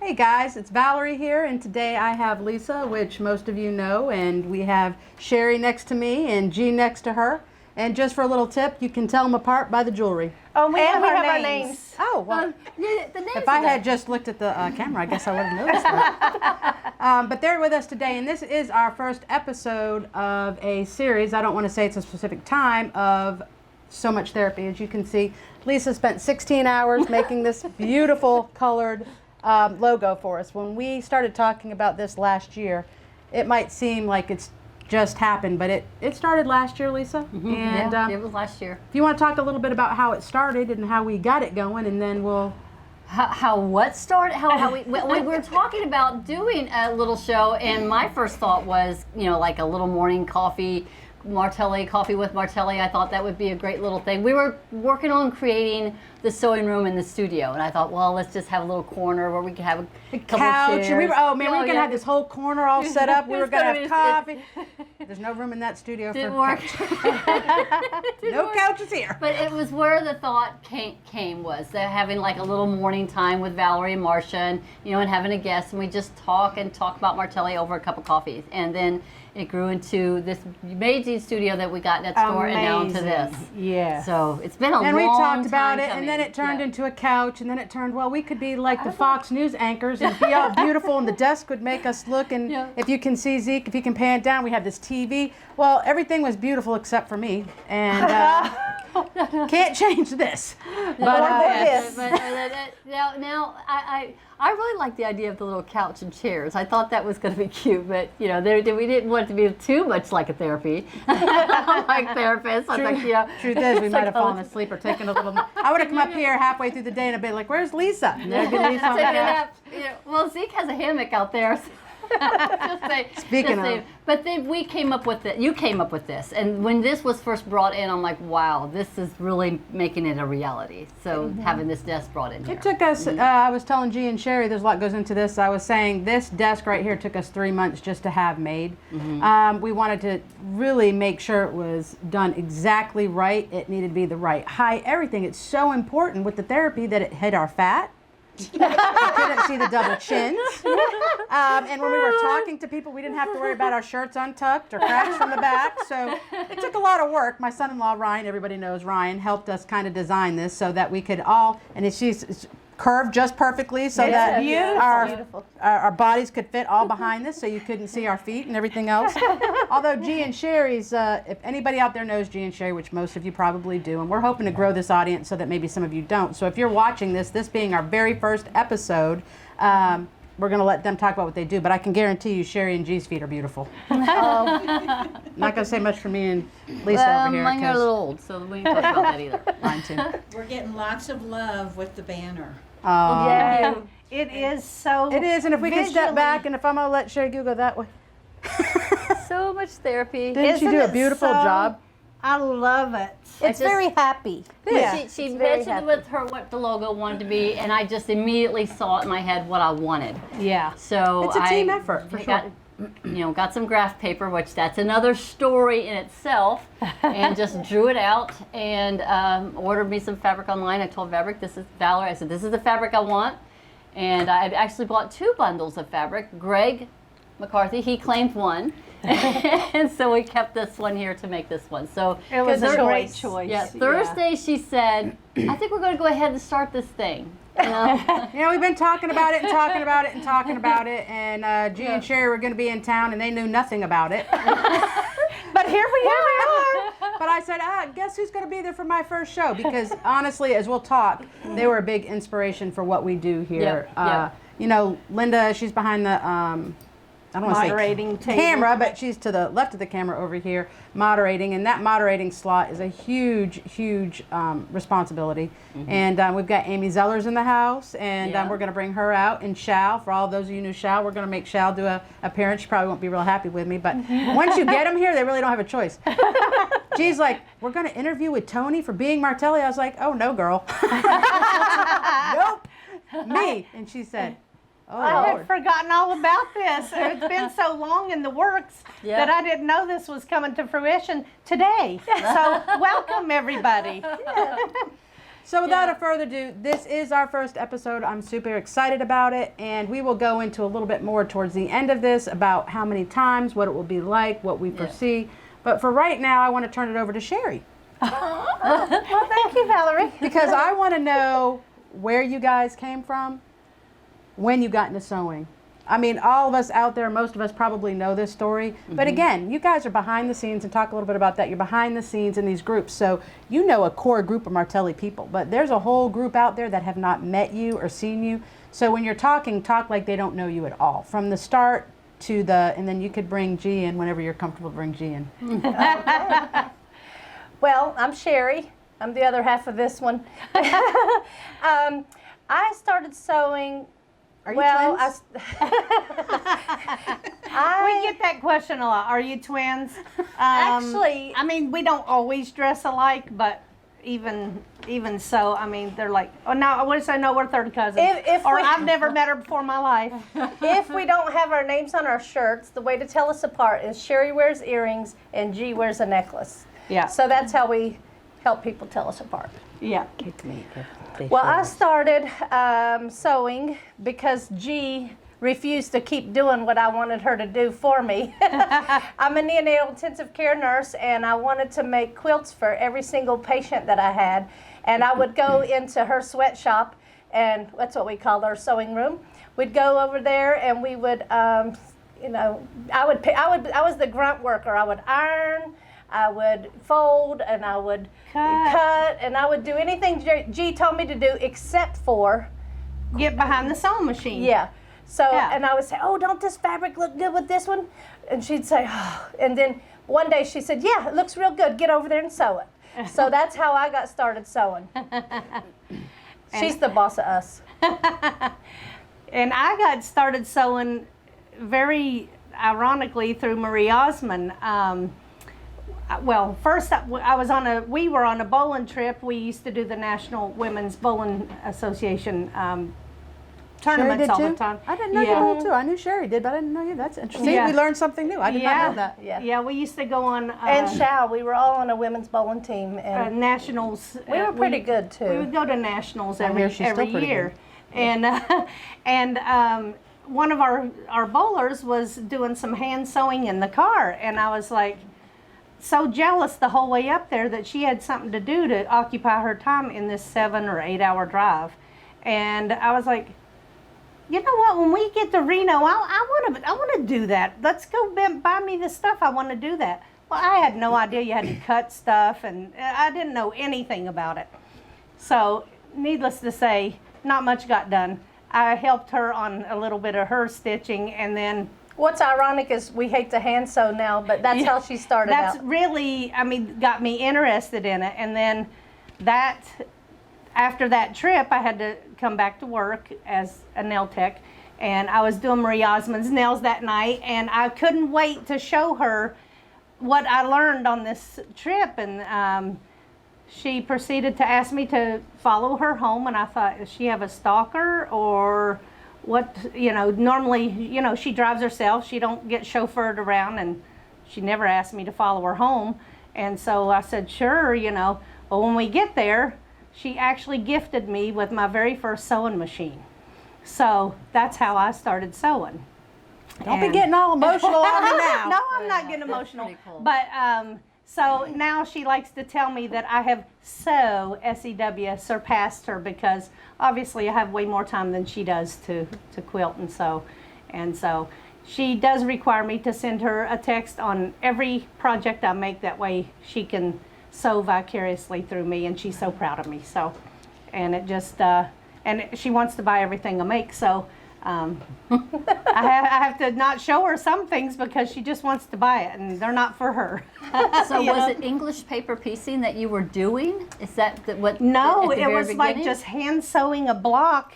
Hey guys, it's Valerie here, and today I have Lisa, which most of you know, and we have Sherry next to me and Jean next to her. And just for a little tip, you can tell them apart by the jewelry. Oh, we have our names. Oh, well, The names if I had just looked at the camera, I guess I would have noticed that. But they're with us today, and this is our first episode of a series. I don't want to say it's a specific time of So Much Therapy. As you can see, Lisa spent 16 hours making this beautiful colored logo for us. When we started talking about this last year, it might seem like it's just happened, but it started last year, Lisa. Mm-hmm. And yeah, it was last year. if you want to talk a little bit about how it started and how we got it going, and then we'll... How what started? How we were talking about doing a little show, and my first thought was, like a little morning coffee, Martelli, coffee with Martelli. I thought that would be a great little thing. We were working on creating the sewing room in the studio, and I thought, well, let's just have a little corner where we could have a couple couch, chairs. and we were gonna have this whole corner all set up. We were gonna have coffee. There's no room in that studio Didn't for work. no couches here. But it was where the thought came was that having like a little morning time with Valerie and Marcia, and and having a guest, and we just talk about Martelli over a cup of coffee, and then it grew into this amazing studio that we got next door, and now into this. Yeah. So it's been a long time. And we talked about it, coming. and then it turned into a couch, and then it turned, well, we could be like the Fox News anchors and be all beautiful, and the desk would make us look, and if you can see Zeke, if you can pan it down, we have this TV. Well, everything was beautiful except for me, and can't change this. But now I really like the idea of the little couch and chairs. I thought that was going to be cute, but we didn't want it to be too much like a therapy. Like therapists. Truth is, we might have fallen asleep or taken a little. I would have come up here halfway through the day and I'd be like, "Where's Lisa?" And there'd be Lisa on the couch. Well, Zeke has a hammock out there. Speaking of, but then we came up with it. You came up with this, and when this was first brought in, I'm like, wow, this is really making it a reality. So having this desk brought in here. it took us. I was telling G and Sherry, there's a lot goes into this. I was saying this desk right here took us 3 months just to have made. We wanted to really make sure it was done exactly right. It needed to be the right height. Everything. It's so important with the therapy that it hit our fat. You couldn't see the double chins. And when we were talking to people, we didn't have to worry about our shirts untucked or cracks from the back. So it took a lot of work. My son-in-law, Ryan, everybody knows Ryan, helped us kind of design this so that we could all, and she's curved just perfectly so that our bodies could fit all behind this, so you couldn't see our feet and everything else. Although G and Sherry's, if anybody out there knows G and Sherry, which most of you probably do, and we're hoping to grow this audience so that maybe some of you don't. So if you're watching this being our very first episode, we're going to let them talk about what they do, but I can guarantee you Sherry and G's feet are beautiful. Not going to say much for me and Lisa over here. Mine are a little old, so we ain't talk about that either. Mine too. We're getting lots of love with the banner. Yeah. It is so. It is, and if we can step back, and if I'm going to let Sherry go that way. So much therapy. Didn't she do a beautiful job? I love it. It's very happy. Yeah. She mentioned with her what the logo wanted to be, and I just immediately saw it in my head what I wanted. Yeah. So It's a team effort, for sure. Got some graph paper, which that's another story in itself, and just drew it out and ordered me some fabric online. I told Valerie, I said, this is the fabric I want. And I actually bought 2 bundles of fabric. Greg McCarthy, he claimed one. And so we kept this one here to make this one. So It was a great choice. yeah, Thursday she said, I think we're going to go ahead and start this thing. We've been talking about it and talking about it and talking about it, and G and Sherry were going to be in town, and they knew nothing about it. But here we are. But I said, guess who's going to be there for my first show? Because honestly, as we'll talk, they were a big inspiration for what we do here. Linda, she's behind the I don't want to say Moderating table. camera, but she's to the left of the camera over here moderating, and that moderating slot is a huge, huge responsibility. And we've got Amy Zellers in the house, and we're going to bring her out, and Shal, for all those of you who knew Shal, we're going to make Shal do a appearance. She probably won't be real happy with me, but once you get them here, they really don't have a choice. She's like, we're going to interview with Tony for being Martelli. I was like, oh, no, girl. Nope, me. And she said, oh, I Lord. had forgotten all about this. It's been so long in the works that I didn't know this was coming to fruition today. So welcome, everybody. So without further ado, this is our first episode. I'm super excited about it, and we will go into a little bit more towards the end of this about how many times, what it will be like, what we foresee. But for right now, I want to turn it over to Sherry. Well, thank you, Valerie. Because I want to know where you guys came from, when you got into sewing. I mean, all of us out there, most of us probably know this story. But again, you guys are behind the scenes, and talk a little bit about that. You're behind the scenes in these groups. So you know a core group of Martelli people. But there's a whole group out there that have not met you or seen you. So when you're talking, talk like they don't know you at all. From the start to the, and then you could bring G in whenever you're comfortable to bring G in. Well, I'm Sherry. I'm the other half of this one. I started sewing. Are you twins? We get that question a lot. Are you twins? Actually- I mean, we don't always dress alike, but even so, I mean, they're like, oh, no, I want to say, no, we're third cousins. If or we- I've never met her before in my life. If we don't have our names on our shirts, the way to tell us apart is Sherry wears earrings and G wears a necklace. Yeah. So that's how we help people tell us apart. Yeah. Well, I started sewing because G refused to keep doing what I wanted her to do for me. I'm a neonatal intensive care nurse, and I wanted to make quilts for every single patient that I had. And I would go into her sweatshop, and that's what we call our sewing room. We'd go over there, and we would, you know, I was the grunt worker. I would iron, I would fold, and I would cut, and I would do anything G told me to do except for, Get behind the sewing machine. yeah. So, Yeah. and I would say, oh, don't this fabric look good with this one? And she'd say, oh. And then one day she said, yeah, it looks real good. Get over there and sew it. So that's how I got started sewing. She's the boss of us. And I got started sewing very ironically through Marie Osmond. Well, first we were on a bowling trip. We used to do the National Women's Bowling Association tournaments did all too? the time. I didn't know you bowled too. I knew Sherry did, but I didn't know you. That's interesting. Yeah. We learned something new. I did not know that. Yeah. We used to go on And Shao, we were all on a women's bowling team. And nationals. we were pretty good, too. We would go to nationals I every hear she's still pretty year, good. and one of our bowlers was doing some hand sewing in the car, and I was like so jealous the whole way up there that she had something to do to occupy her time in this 7 or 8 hour drive, and I was like, you know what? When we get to Reno, I want to do that. Let's go buy me the stuff. I want to do that. Well, I had no idea you had to cut stuff, and I didn't know anything about it. So, needless to say, not much got done. I helped her on a little bit of her stitching, and then what's ironic is we hate to hand sew now, but that's how she started that's out. really, got me interested in it. And then after that trip, I had to come back to work as a nail tech, and I was doing Marie Osmond's nails that night, and I couldn't wait to show her what I learned on this trip. And she proceeded to ask me to follow her home, and I thought, does she have a stalker or what? Normally, she drives herself. She don't get chauffeured around, and she never asked me to follow her home. And so I said, sure, But when we get there, she actually gifted me with my very first sewing machine. So that's how I started sewing. Don't be getting all emotional on me now. No, I'm not getting emotional. pretty cool. But so now she likes to tell me that I have S-E-W, surpassed her, because obviously I have way more time than she does to quilt and sew. And so she does require me to send her a text on every project I make. That way she can sew vicariously through me, and she's so proud of me. So, and it just, and she wants to buy everything I make. So I have to not show her some things because she just wants to buy it, and they're not for her. So was it English paper piecing that you were doing? Is that what? No, at the it very was like beginning? just hand sewing a block,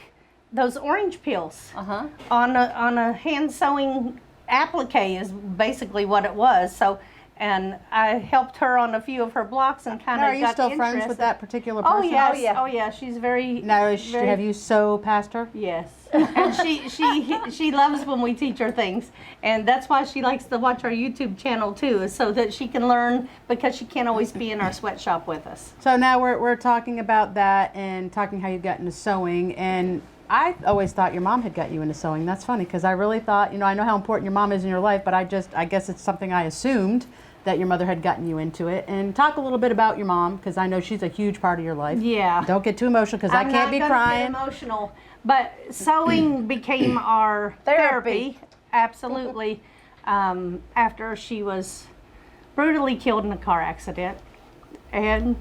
those orange peels Uh-huh. on a hand sewing applique is basically what it was. So and I helped her on a few of her blocks and kind Now, of are you got still interested. friends with that particular person? Oh yes, yeah. oh yeah, she's very. Now, very, have you so past her? Yes, and she loves when we teach her things, and that's why she likes to watch our YouTube channel too, is so that she can learn, because she can't always be in our sweatshop with us. So now we're talking about that and talking how you got into sewing, and I always thought your mom had got you into sewing. That's funny, because I really thought, I know how important your mom is in your life, but I guess it's something I assumed that your mother had gotten you into it. And talk a little bit about your mom, because I know she's a huge part of your life. Yeah. Don't get too emotional, because I I'm can't be not gonna crying. Get emotional, but sewing became our therapy. Absolutely. After she was brutally killed in a car accident, and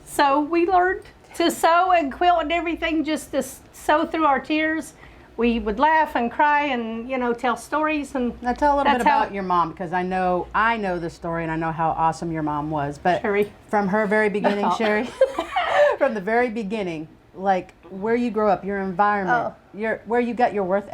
so we learned to sew and quilt and everything, just to sew through our tears. We would laugh and cry and tell stories. And Now tell a little bit that's how- about your mom, because I know the story and I know how awesome your mom was. But Sherry. from her very beginning, all. Sherry, from the very beginning, like where you grew up, your environment, where you got your work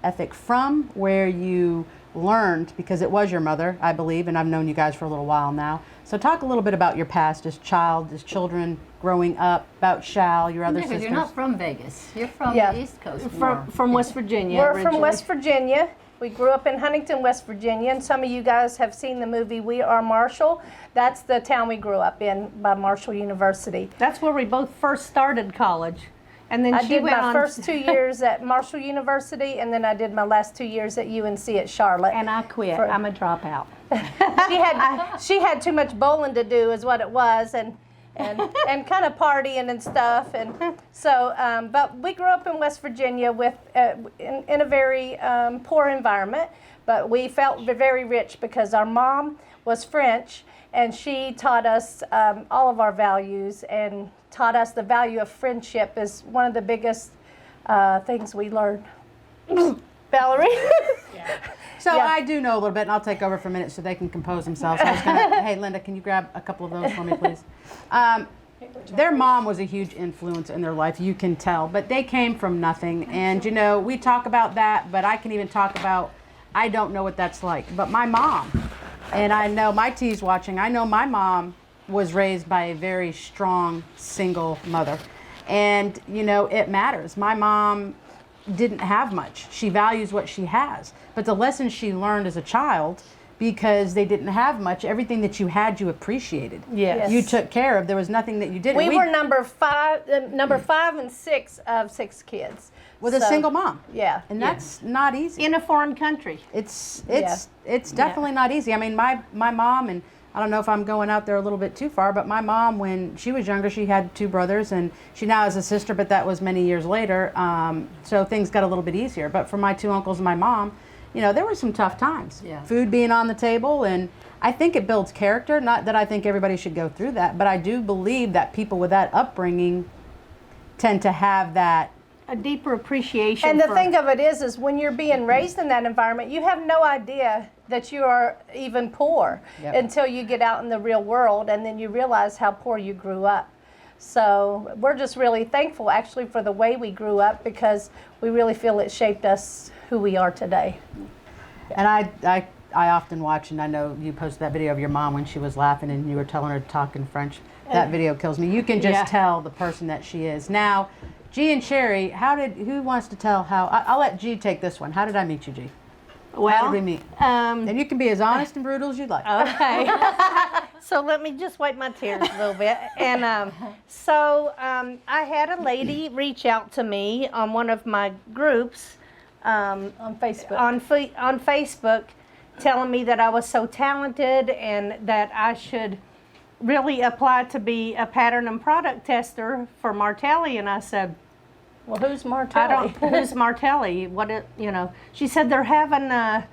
ethic from, where you learned, because it was your mother, I believe, and I've known you guys for a little while now. So talk a little bit about your past as children growing up, about Shal, your other Because sisters. you're not from Vegas. You're from Yeah. the East Coast. more. From West Virginia. We're from originally. West Virginia. We grew up in Huntington, West Virginia, and some of you guys have seen the movie We Are Marshall. That's the town we grew up in, by Marshall University. That's where we both first started college, and then I she did went my on. first 2 years at Marshall University, and then I did my last 2 years at UNC at Charlotte. and I quit. For- I'm a dropout. she had too much bowling to do, is what it was, and kind of partying and stuff, and so. But we grew up in West Virginia with in a very poor environment, but we felt very rich because our mom was French, and she taught us all of our values and taught us the value of friendship is one of the biggest things we learned. Valerie. So Yeah. I do know a little bit, and I'll take over for a minute so they can compose themselves. I was gonna, hey, Linda, can you grab a couple of those for me, please? Their mom was a huge influence in their life, you can tell, but they came from nothing. And we talk about that, but I can even talk about, I don't know what that's like. But my mom, and I know my T's watching, I know my mom was raised by a very strong single mother. And, it matters. My mom didn't have much. She values what she has. But the lessons she learned as a child, because they didn't have much, everything that you had, you appreciated. Yes. You took care of. There was nothing that you didn't. We were number five and six of 6 kids. with a So, single mom. Yeah. And that's not easy. In a foreign country. It's definitely not easy. I mean, my mom, and I don't know if I'm going out there a little bit too far, but my mom, when she was younger, she had 2 brothers, and she now has a sister, but that was many years later. So things got a little bit easier. But for my 2 uncles and my mom, there were some tough times. Yeah. Food being on the table, and I think it builds character. Not that I think everybody should go through that, but I do believe that people with that upbringing tend to have that. A deeper appreciation. And the for, thing of it is when you're being raised in that environment, you have no idea that you are even poor Yep. until you get out in the real world, and then you realize how poor you grew up. So we're just really thankful actually for the way we grew up, because we really feel it shaped us who we are today. And I often watch, and I know you posted that video of your mom when she was laughing and you were telling her to talk in French. That video kills me. You can just Yeah. tell the person that she is. Now, G and Sherry, who wants to tell how? I'll let G take this one. How did I meet you, G? well, How did we meet? Um, And you can be as honest and brutal as you'd like. Okay. So let me just wipe my tears a little bit. And I had a lady reach out to me on one of my groups On Facebook. on Facebook, telling me that I was so talented and that I should really apply to be a pattern and product tester for Martelli. And I said, Well, who's Martelli? I don't. Who's Martelli? She said they're having a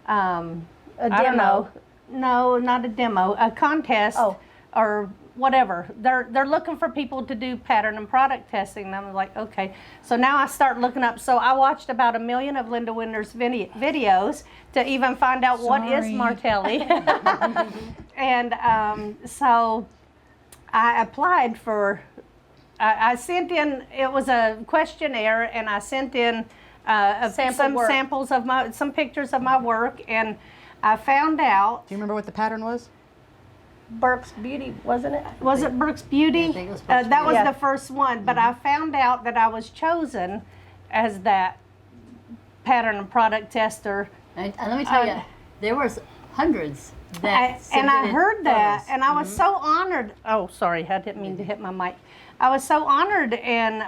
A I don't demo. know. No, not a demo. A contest Oh. or whatever. They're looking for people to do pattern and product testing. And I'm like, okay. So now I start looking up. So I watched about 1 million of Linda Winder's videos to even find out what is Sorry. Martelli. And so I applied for. I sent in. It was a questionnaire, and I sent in of Sample some work. samples of some pictures of my work, and I found out. Do you remember what the pattern was? Burke's Beauty, wasn't it? Was it Brooks Beauty? I think it was Brooks That was Beauty. the first one, but I found out that I was chosen as that pattern and product tester. And let me tell you, there was hundreds that And I submitted heard that, photos. and I was so honored. Oh, sorry, I didn't mean to hit my mic. I was so honored, and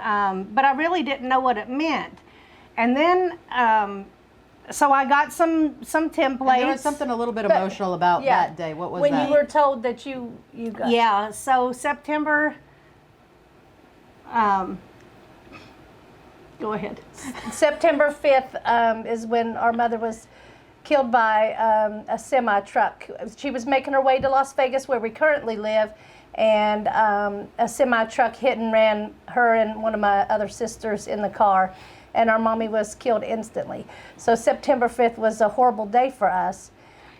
but I really didn't know what it meant. And then, so I got some templates. There was something a little bit emotional about Yeah. that day. What was when that? you were told that you got. Yeah, so September. Go ahead. September 5th is when our mother was killed by a semi truck. She was making her way to Las Vegas, where we currently live, and a semi truck hit and ran her and one of my other sisters in the car, and our mommy was killed instantly. So September 5th was a horrible day for us.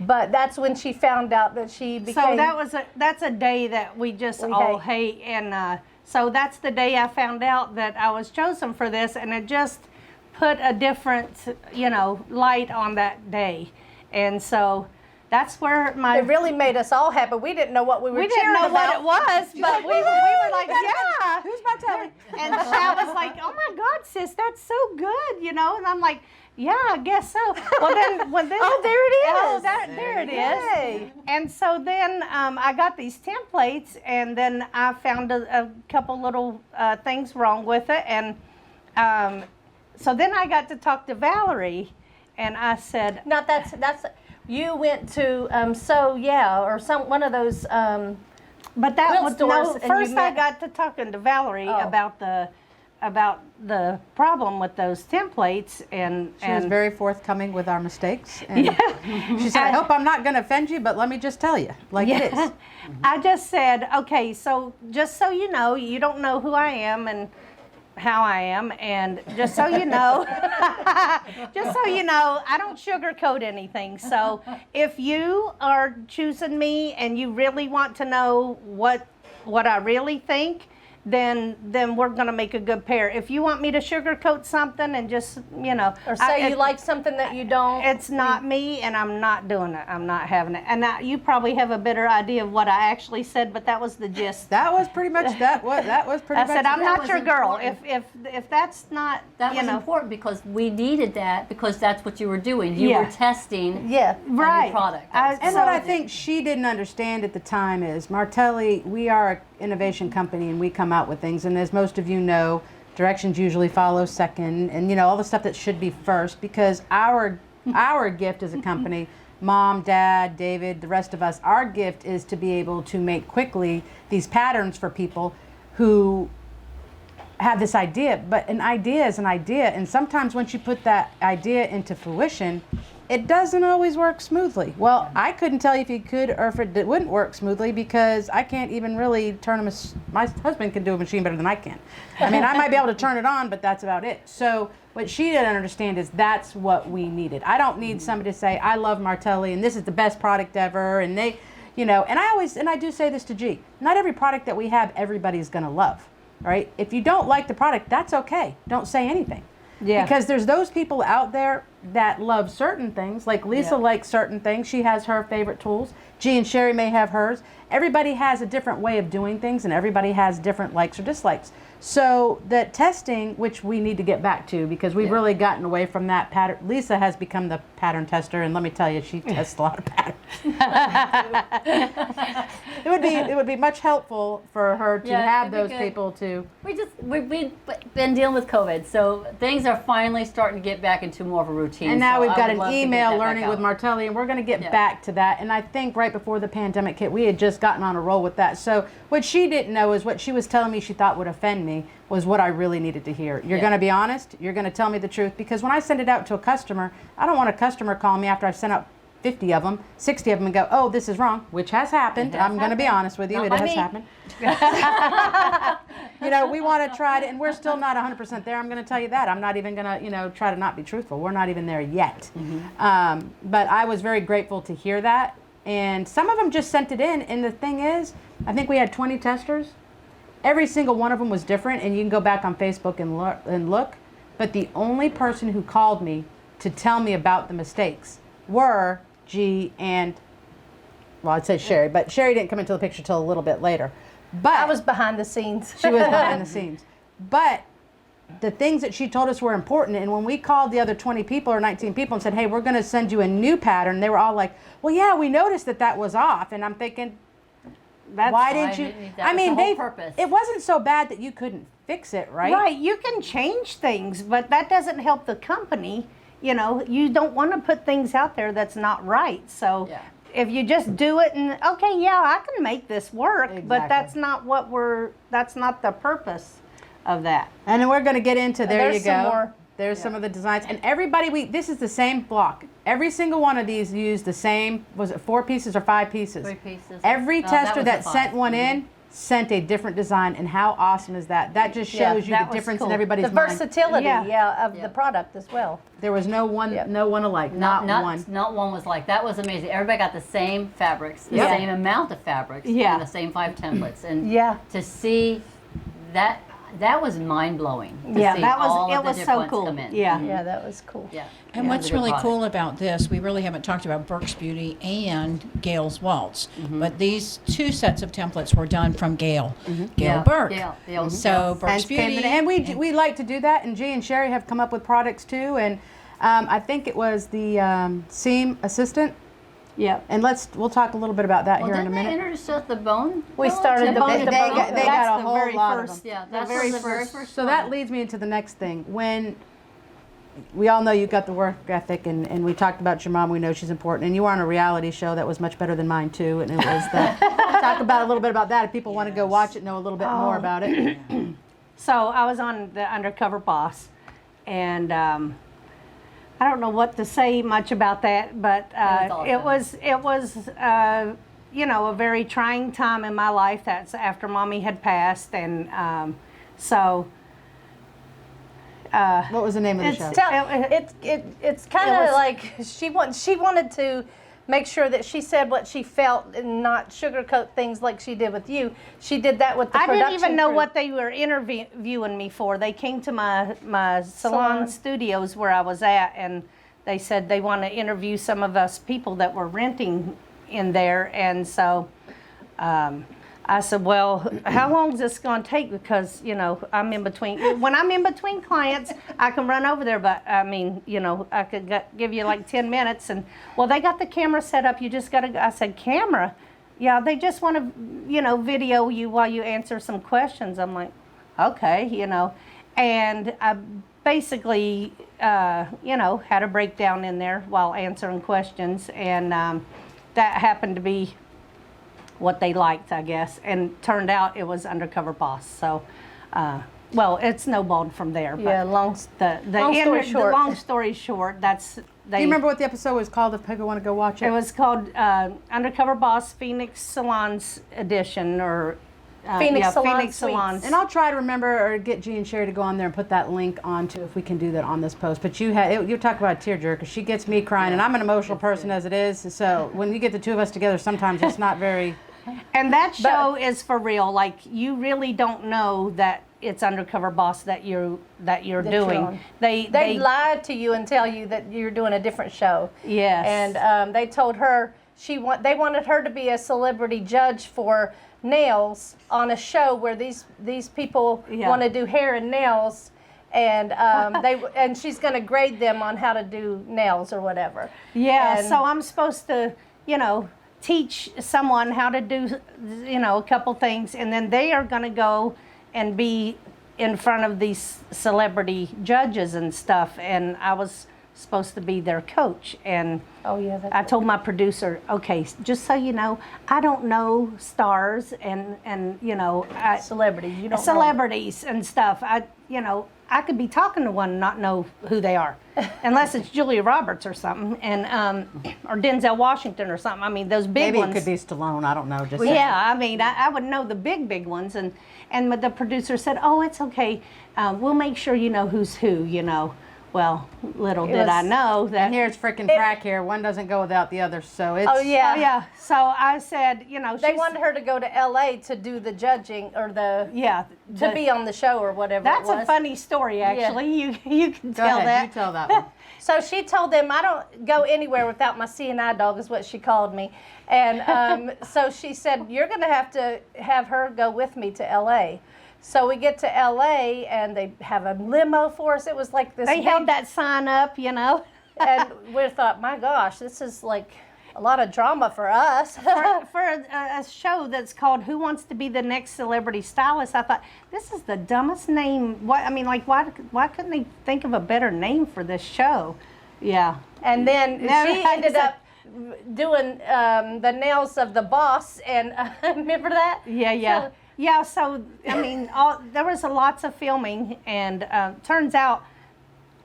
But that's when she found out that she became. So that's a day that we just We all hate. hate, and so that's the day I found out that I was chosen for this, and it just put a different, light on that day, and so that's where my It really made us all happy. We didn't know what we were we didn't cheering know about. what it was, but we were like, yeah. Who's Martelli? And Shao was like, "Oh my God, sis, that's so good," And I'm like, "Yeah, I guess so." Well, then when this, Oh, there it is. Oh, there it is. Yay. And so then I got these templates, and then I found a couple little things wrong with it, and so then I got to talk to Valerie, and I said, Not that's you went to or one of those but that quilt was stores, no. and you First, I met- got to talking to Valerie Oh. about the problem with those templates, and She was very forthcoming with our mistakes. And she said, I hope I'm not going to offend you, but let me just tell you, like it is. I just said, okay, so just so you know, you don't know who I am and how I am, and just so you know, I don't sugarcoat anything. So if you are choosing me and you really want to know what I really think, then we're going to make a good pair. If you want me to sugarcoat something and just, or say you like something that you don't. it's not me, and I'm not doing it. I'm not having it. And now you probably have a better idea of what I actually said, but that was the gist. That was pretty much that was pretty I much said, I'm it. not was your girl. important. If that's not, That was you know, important because we needed that because that's what you were doing. You Yeah. were testing Yeah. a new right. product. I- And so- what I think she didn't understand at the time is Martelli, we are an innovation company and we come out with things. And as most of you know, directions usually follow second and all the stuff that should be first because our gift as a company, Mom, Dad, David, the rest of us, our gift is to be able to make quickly these patterns for people who have this idea, but an idea is an idea, and sometimes once you put that idea into fruition, it doesn't always work smoothly. Well, I couldn't tell you if you could or if it wouldn't work smoothly because I can't even really turn my husband can do a machine better than I can. I mean, I might be able to turn it on, but that's about it. So what she didn't understand is that's what we needed. I don't need somebody to say, I love Martelli and this is the best product ever, and they, and I do say this to G, not every product that we have, everybody's gonna love. Right? If you don't like the product, that's okay. Don't say anything. Yeah. Because there's those people out there that love certain things. Like Lisa likes certain things. She has her favorite tools. G and Sherry may have hers. Everybody has a different way of doing things and everybody has different likes or dislikes. So that testing, which we need to get back to because we've really gotten away from that pattern. Lisa has become the pattern tester, and let me tell you, she tests a lot of patterns. It would be much helpful for her to Yeah, have it'd be those good. people to. We've been dealing with COVID, so things are finally starting to get back into more of a routine. And now so we've I got would an love to get email that back learning with out. Martelli, and we're going to get Yeah. back to that. And I think right before the pandemic hit, we had just gotten on a roll with that. So what she didn't know is what she was telling me she thought would offend me was what I really needed to hear. You're Yeah. going to be honest. You're going to tell me the truth. Because when I send it out to a customer, I don't want a customer calling me after I've sent out 50 of them, 60 of them, and go, oh, this is wrong, which has happened. It has I'm going to be happened. honest with you. Not It by has me. happened. We want to try to, and we're still not 100% there. I'm going to tell you that. I'm not even going to, try to not be truthful. We're not even there yet. But I was very grateful to hear that. And some of them just sent it in. And the thing is, I think we had 20 testers. Every single one of them was different. And you can go back on Facebook and look. But the only person who called me to tell me about the mistakes were G and, well, I'd say Sherry, but Sherry didn't come into the picture till a little bit later. But I was behind the scenes. she was behind the scenes. But the things that she told us were important, and when we called the other 20 people or 19 people and said, hey, we're going to send you a new pattern, they were all like, well, yeah, we noticed that was off. And I'm thinking, That's why why didn't you? didn't you- that was the whole purpose. It wasn't so bad that you couldn't fix it, right? Right, you can change things, but that doesn't help the company. You know, you don't want to put things out there that's not right. So Yeah. if you just do it and, okay, yeah, I can make this work, but Exactly. that's not the purpose of that. And then we're going to get into, there there's you some go. more. There's some of the designs. And everybody, this is the same block. Every single one of these used the same, was it 4 pieces or 5 pieces? 3 pieces. Every Oh, tester was that the 5. sent one in sent a different design. And how awesome is that? That just Yeah, shows you that the was difference in cool. everybody's The mind. versatility, Yeah. of the product as well. There was no one, Yep. no one alike, not one. Not one was like that. Was amazing. Everybody got the same fabrics, the Yep. same amount of fabrics, Yeah. and the same 5 templates. And Yeah. to see that was mind blowing. Yeah, see that was- all it of the was so different ones cool. come in. Yeah. Yeah, that was cool. Yeah. And Yeah, what's it was a good really product. cool about this, we really haven't talked about Burke's Beauty and Gail's Waltz, but these 2 sets of templates were done from Gail, Gail Yeah, Burke. Gail, the old So Gail. Burke's And came Beauty, in, and we like to do that. And G and Sherry have come up with products too. And I think it was the seam assistant. Yeah. And we'll talk a little bit about that Well, here in a didn't they minute. introduce us the bone? We pillow started too? the bone- They got That's a the whole very lot of first- them. Yeah, the that's very the very first. first So one. that leads me into the next thing. When we all know you got the work ethic, and we talked about your mom, we know she's important, and you were on a reality show that was much better than mine too, and it was the talk about a little bit about that. If people want to go watch it, know a little bit more about it. So I was on the Undercover Boss, and I don't know what to say much about that, but it was you know, a very trying time in my life. That's after Mommy had passed, and so What was the name of the show? It's kind It of was- like she wanted to make sure that she said what she felt and not sugarcoat things like she did with you. She did that with the I production didn't even know crew. what they were interviewing me for. They came to my salon Salon. studios where I was at, and they said they want to interview some of us people that were renting in there. And so I said, well, how long is this going to take? Because, you know, I'm in between. When I'm in between clients, I can run over there. But, I mean, you know, I could give you like 10 minutes. And, well, they got the camera set up. You just got to, I said, camera? Yeah, they just want to, you know, video you while you answer some questions. I'm like, okay, you know. And I basically, you know, had a breakdown in there while answering questions. And that happened to be what they liked, I guess, and turned out it was Undercover Boss. So, well, it snowballed from there. But Yeah, long the story short. The long story short, that's Do they. you remember what the episode was called? If people want to go watch it, It was called Undercover Boss Phoenix Salons Edition, or Phoenix yeah, Salon Phoenix Suites. Salons. And I'll try to remember or get G and Sherry to go on there and put that link on to if we can do that on this post. But you talk about a tearjerker. She gets me crying, and I'm an emotional person as it is. So when you get the two of us together, sometimes it's not very. And that show is for real. Like, you really don't know that it's Undercover Boss that you're you're doing. on. They They lied to you and tell you that you're doing a different show. Yes. And they told her they wanted her to be a celebrity judge for nails on a show where these people Yeah. want to do hair and nails, and and she's going to grade them on how to do nails or whatever. Yeah, And- so I'm supposed to, you know, teach someone how to do, you know, a couple things, and then they are going to go and be in front of these celebrity judges and stuff, and I was supposed to be their coach. And Oh yeah, that's I told my producer, okay, just so you know, I don't know stars and you know, celebrities. You don't know. celebrities and stuff. You know, I could be talking to one and not know who they are, unless it's Julia Roberts or something, and or Denzel Washington or something. I mean, those big Maybe ones. it could be Stallone. I don't know. Just Well, yeah, I mean, I would know the big ones, and the producer said, oh, it's okay. We'll make sure you know who's who. You know, Well, little did I was- know that. And here's frickin' frack here. One doesn't go without the other, so it's. Oh yeah. Oh, yeah. So I said, They she's, wanted her to go to LA to do the judging or yeah. to be on the show or whatever That's it was. a funny story, actually. You can Go tell ahead, that. you tell that one. So she told them, I don't go anywhere without my CNI dog, is what she called me. And so she said, you're going to have her go with me to LA. So we get to LA and they have a limo for us. It was like this. They big- held that sign up, And we thought, my gosh, this is like a lot of drama for us. for a show that's called Who Wants to Be the Next Celebrity Stylist. I thought, this is the dumbest name. Why couldn't they think of a better name for this show? Yeah. And then No, she I ended said- up doing the nails of the boss. And remember that? Yeah. So- Yeah, so, I mean, there was lots of filming, and turns out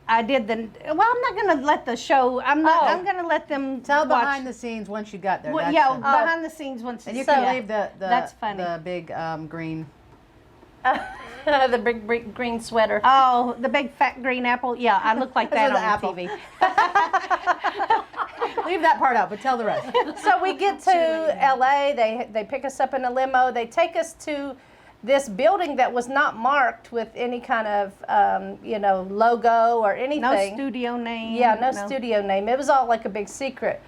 I did well, I'm not going to let the show, I'm going to let them Tell watch. behind the scenes once you got there. Well, That's yeah, the- behind the scenes once and you so- can leave the That's funny. the big green. The big green sweater. Oh, the big fat green apple. Yeah, I look like that Those on are the TV. Leave that part out, but tell the rest. So we get to LA, they pick us up in a limo, they take us to this building that was not marked with any kind of, logo or anything. No studio name. Yeah, no studio name. It was all like a big secret.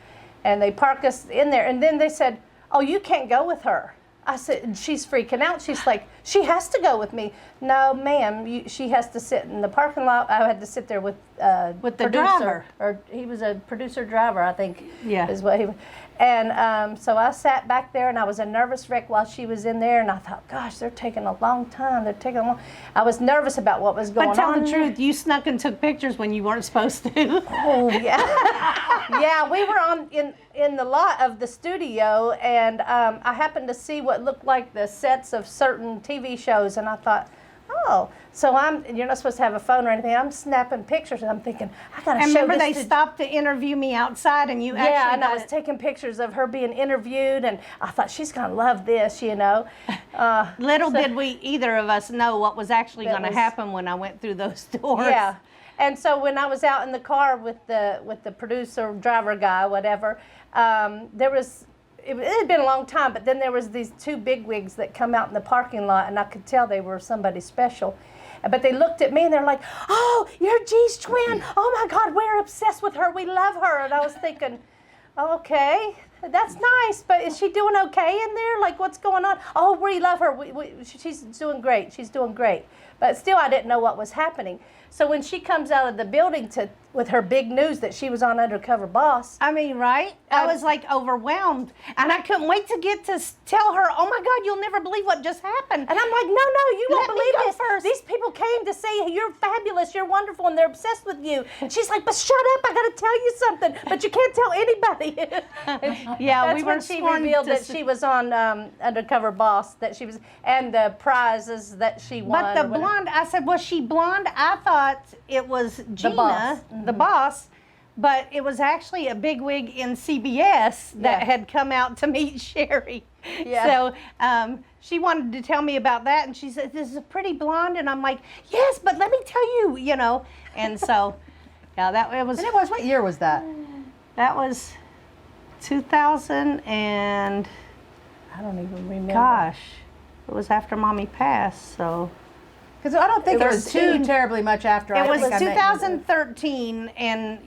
And they park us in there, and then they said, oh, you can't go with her. I said, she's freaking out. She's like, she has to go with me. No, ma'am, she has to sit in the parking lot. I had to sit there with the producer, driver. or he was a producer driver, I think. Yeah. Is what he. And so I sat back there, and I was a nervous wreck while she was in there, and I thought, gosh, they're taking a long time. They're taking a long. I was nervous about what was going But tell on. the truth, you snuck and took pictures when you weren't supposed to. Oh yeah, yeah. We were in the lot of the studio, and I happened to see what looked like the sets of certain TV shows, and I thought, oh, so you're not supposed to have a phone or anything. I'm snapping pictures, and I'm thinking, I gotta And show remember this they to stopped to interview me outside, and you yeah, actually and I got was it. taking pictures of her being interviewed, and I thought she's gonna love this, Little did we either of us know what was actually That going to was- happen when I went through those doors. Yeah, and so when I was out in the car with the producer, driver guy, whatever, there was. It had been a long time, but then there was these two bigwigs that come out in the parking lot, and I could tell they were somebody special. But they looked at me and they're like, "Oh, you're G's twin! Oh my God, we're obsessed with her. We love her." And I was thinking, "Okay, that's nice, but is she doing okay in there? Like, what's going on?" "Oh, we love her. She's doing great. She's doing great." But still, I didn't know what was happening. So when she comes out of the building with her big news that she was on Undercover Boss, I mean, right? I was like overwhelmed, and I couldn't wait to get to tell her, "Oh my God, you'll never believe what just happened." and I'm like, no, you won't Let me believe go this. first. These people came to say you're fabulous, you're wonderful, and they're obsessed with you. And she's like, but shut up, I gotta tell you something, but you can't tell anybody. Yeah, That's we when were she sworn revealed to that she was on Undercover Boss, that she was, and the prizes that she won. But the or whatever. blonde, I said, was she blonde? I thought it was Gina, boss. the boss, but it was actually a bigwig in CBS that Yeah. had come out to meet Sherry. Yeah. So she wanted to tell me about that, and she said, "This is a pretty blonde," and I'm like, "Yes, but let me tell you, And so, yeah, And it was, what year was that? that was 2000 and I don't even remember. gosh, it was after Mommy passed, so. Because I don't think It it was was too in- terribly much after. It I was think I met you. 2013, and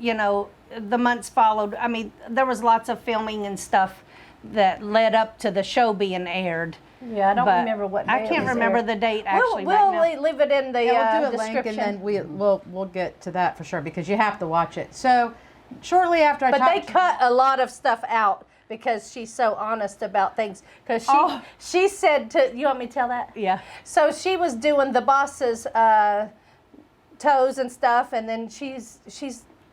the months followed. I mean, there was lots of filming and stuff that led up to the show being aired. Yeah, I don't but remember what day I it can't was remember aired. the date actually. We'll right now. leave it in the Yeah, we'll do a description. link, and then we'll get to that for sure because you have to watch it. So shortly after I But talked they to- cut a lot of stuff out because she's so honest about things. Because Oh. she said to, you want me to tell that? Yeah. So she was doing the boss's toes and stuff, and then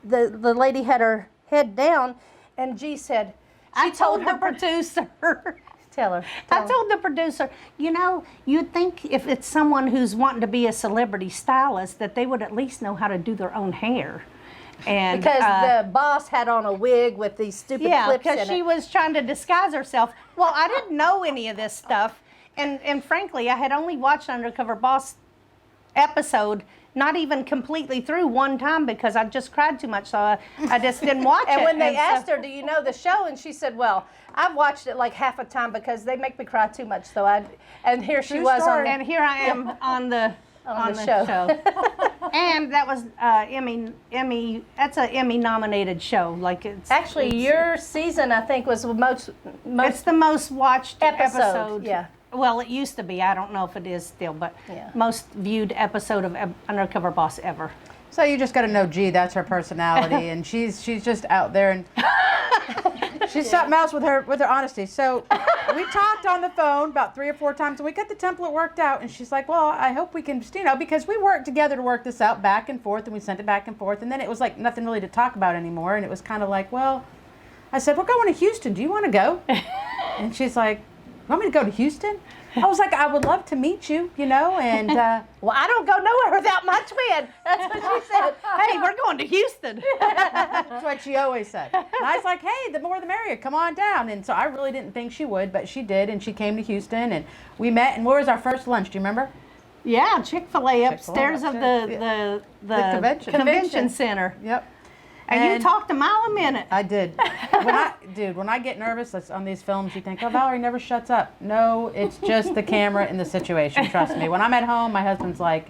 the lady had her head down, and G said, I told the producer. tell her. I told the producer, you'd think if it's someone who's wanting to be a celebrity stylist that they would at least know how to do their own hair. And Because the boss had on a wig with these stupid yeah, clips because in she it. was trying to disguise herself. Well, I didn't know any of this stuff, and frankly, I had only watched Undercover Boss episode not even completely through one time because I just cried too much, so I just didn't watch it. And when they so- asked her, "Do you know the show?" and she said, "Well, I've watched it like half a time because they make me cry too much." So and here she True was story. and here I am on the show. And that was Emmy. That's an Emmy nominated show. Like it's Actually, your season, I think, was the most it's the most watched episode. Yeah. Well, it used to be. I don't know if it is still, but Yeah. most viewed episode of Undercover Boss ever. So you just got to know G. That's her personality, and she's just out there, and she's something else with her honesty. So we talked on the phone about 3 or 4 times, and we got the template worked out. And she's like, "Well, I hope we can, because we worked together to work this out back and forth, and we sent it back and forth, and then it was like nothing really to talk about anymore, and it was kind of like, well, I said, we're going to Houston. Do you want to go?" And she's like, "You want me to go to Houston?" I was like, "I would love to meet you, and." Well, I don't go nowhere without my twin. That's what she said. Hey, we're going to Houston. That's what she always said. And I was like, hey, the more the merrier. Come on down. And so I really didn't think she would, but she did. And she came to Houston and we met. And where was our first lunch? Do you remember? Yeah, Chick-fil-A upstairs of upstairs, the convention center. Yep. And you talked a mile a minute. I did. When I get nervous that's on these films, you think, oh, Valerie never shuts up. No, it's just the camera and the situation. Trust me. When I'm at home, my husband's like,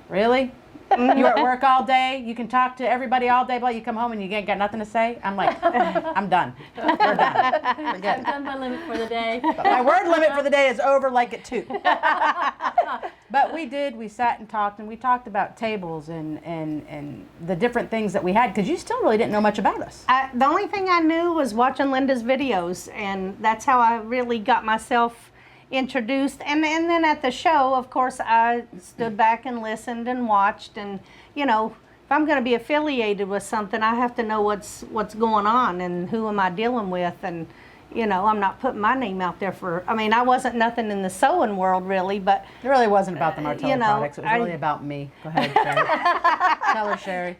really? You're at work all day. You can talk to everybody all day, but you come home and you ain't got nothing to say. I'm like, I'm done. We're done. We're I'm good. done my limit for the day. My word limit for the day is over like at 2. But we sat and talked, and we talked about tables and the different things that we had, because you still really didn't know much about us. The only thing I knew was watching Linda's videos, and that's how I really got myself introduced. And then at the show, of course, I stood back and listened and watched. And if I'm going to be affiliated with something, I have to know what's going on and who am I dealing with. And I'm not putting my name out there I wasn't nothing in the sewing world really, but It really wasn't about the Martello products. It was I- really about me. Go ahead, Sherry. Tell her, Sherry.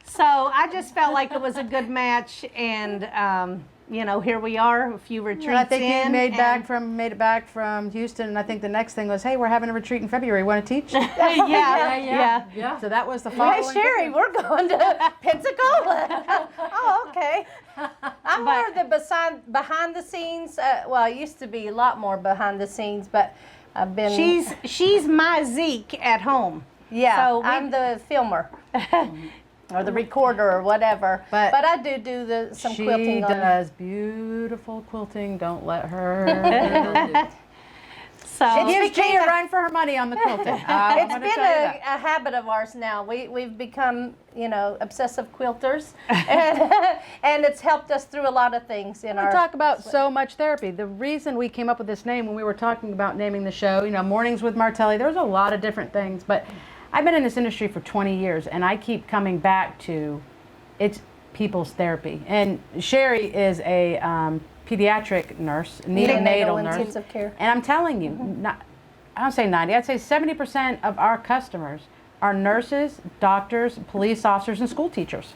so I just felt like it was a good match. And here we are, a few retreats I think in. you made and- it back from Houston, and I think the next thing was, hey, we're having a retreat in February. Want to teach? yeah. So that was the Hey, following. Sherry, we're going to Pensacola. Oh, okay. I'm more of the behind the scenes. Well, I used to be a lot more behind the scenes, but I've been. She's my Zeke at home. Yeah, So I'm the filmer. Or the recorder or whatever. But I do some She quilting on. does beautiful quilting. Don't let her. So It gives G a run for her money on the quilting. It's been a habit of ours now. We've become, obsessive quilters, and it's helped us through a lot of things in We our. talk about so much therapy. The reason we came up with this name when we were talking about naming the show, Mornings with Martelli, there's a lot of different things, but I've been in this industry for 20 years, and I keep coming back to it's people's therapy. And Sherry is a pediatric nurse, neonatal nurse. intensive care. And I'm telling you, I don't say 90, I'd say 70% of our customers are nurses, doctors, police officers, and school teachers.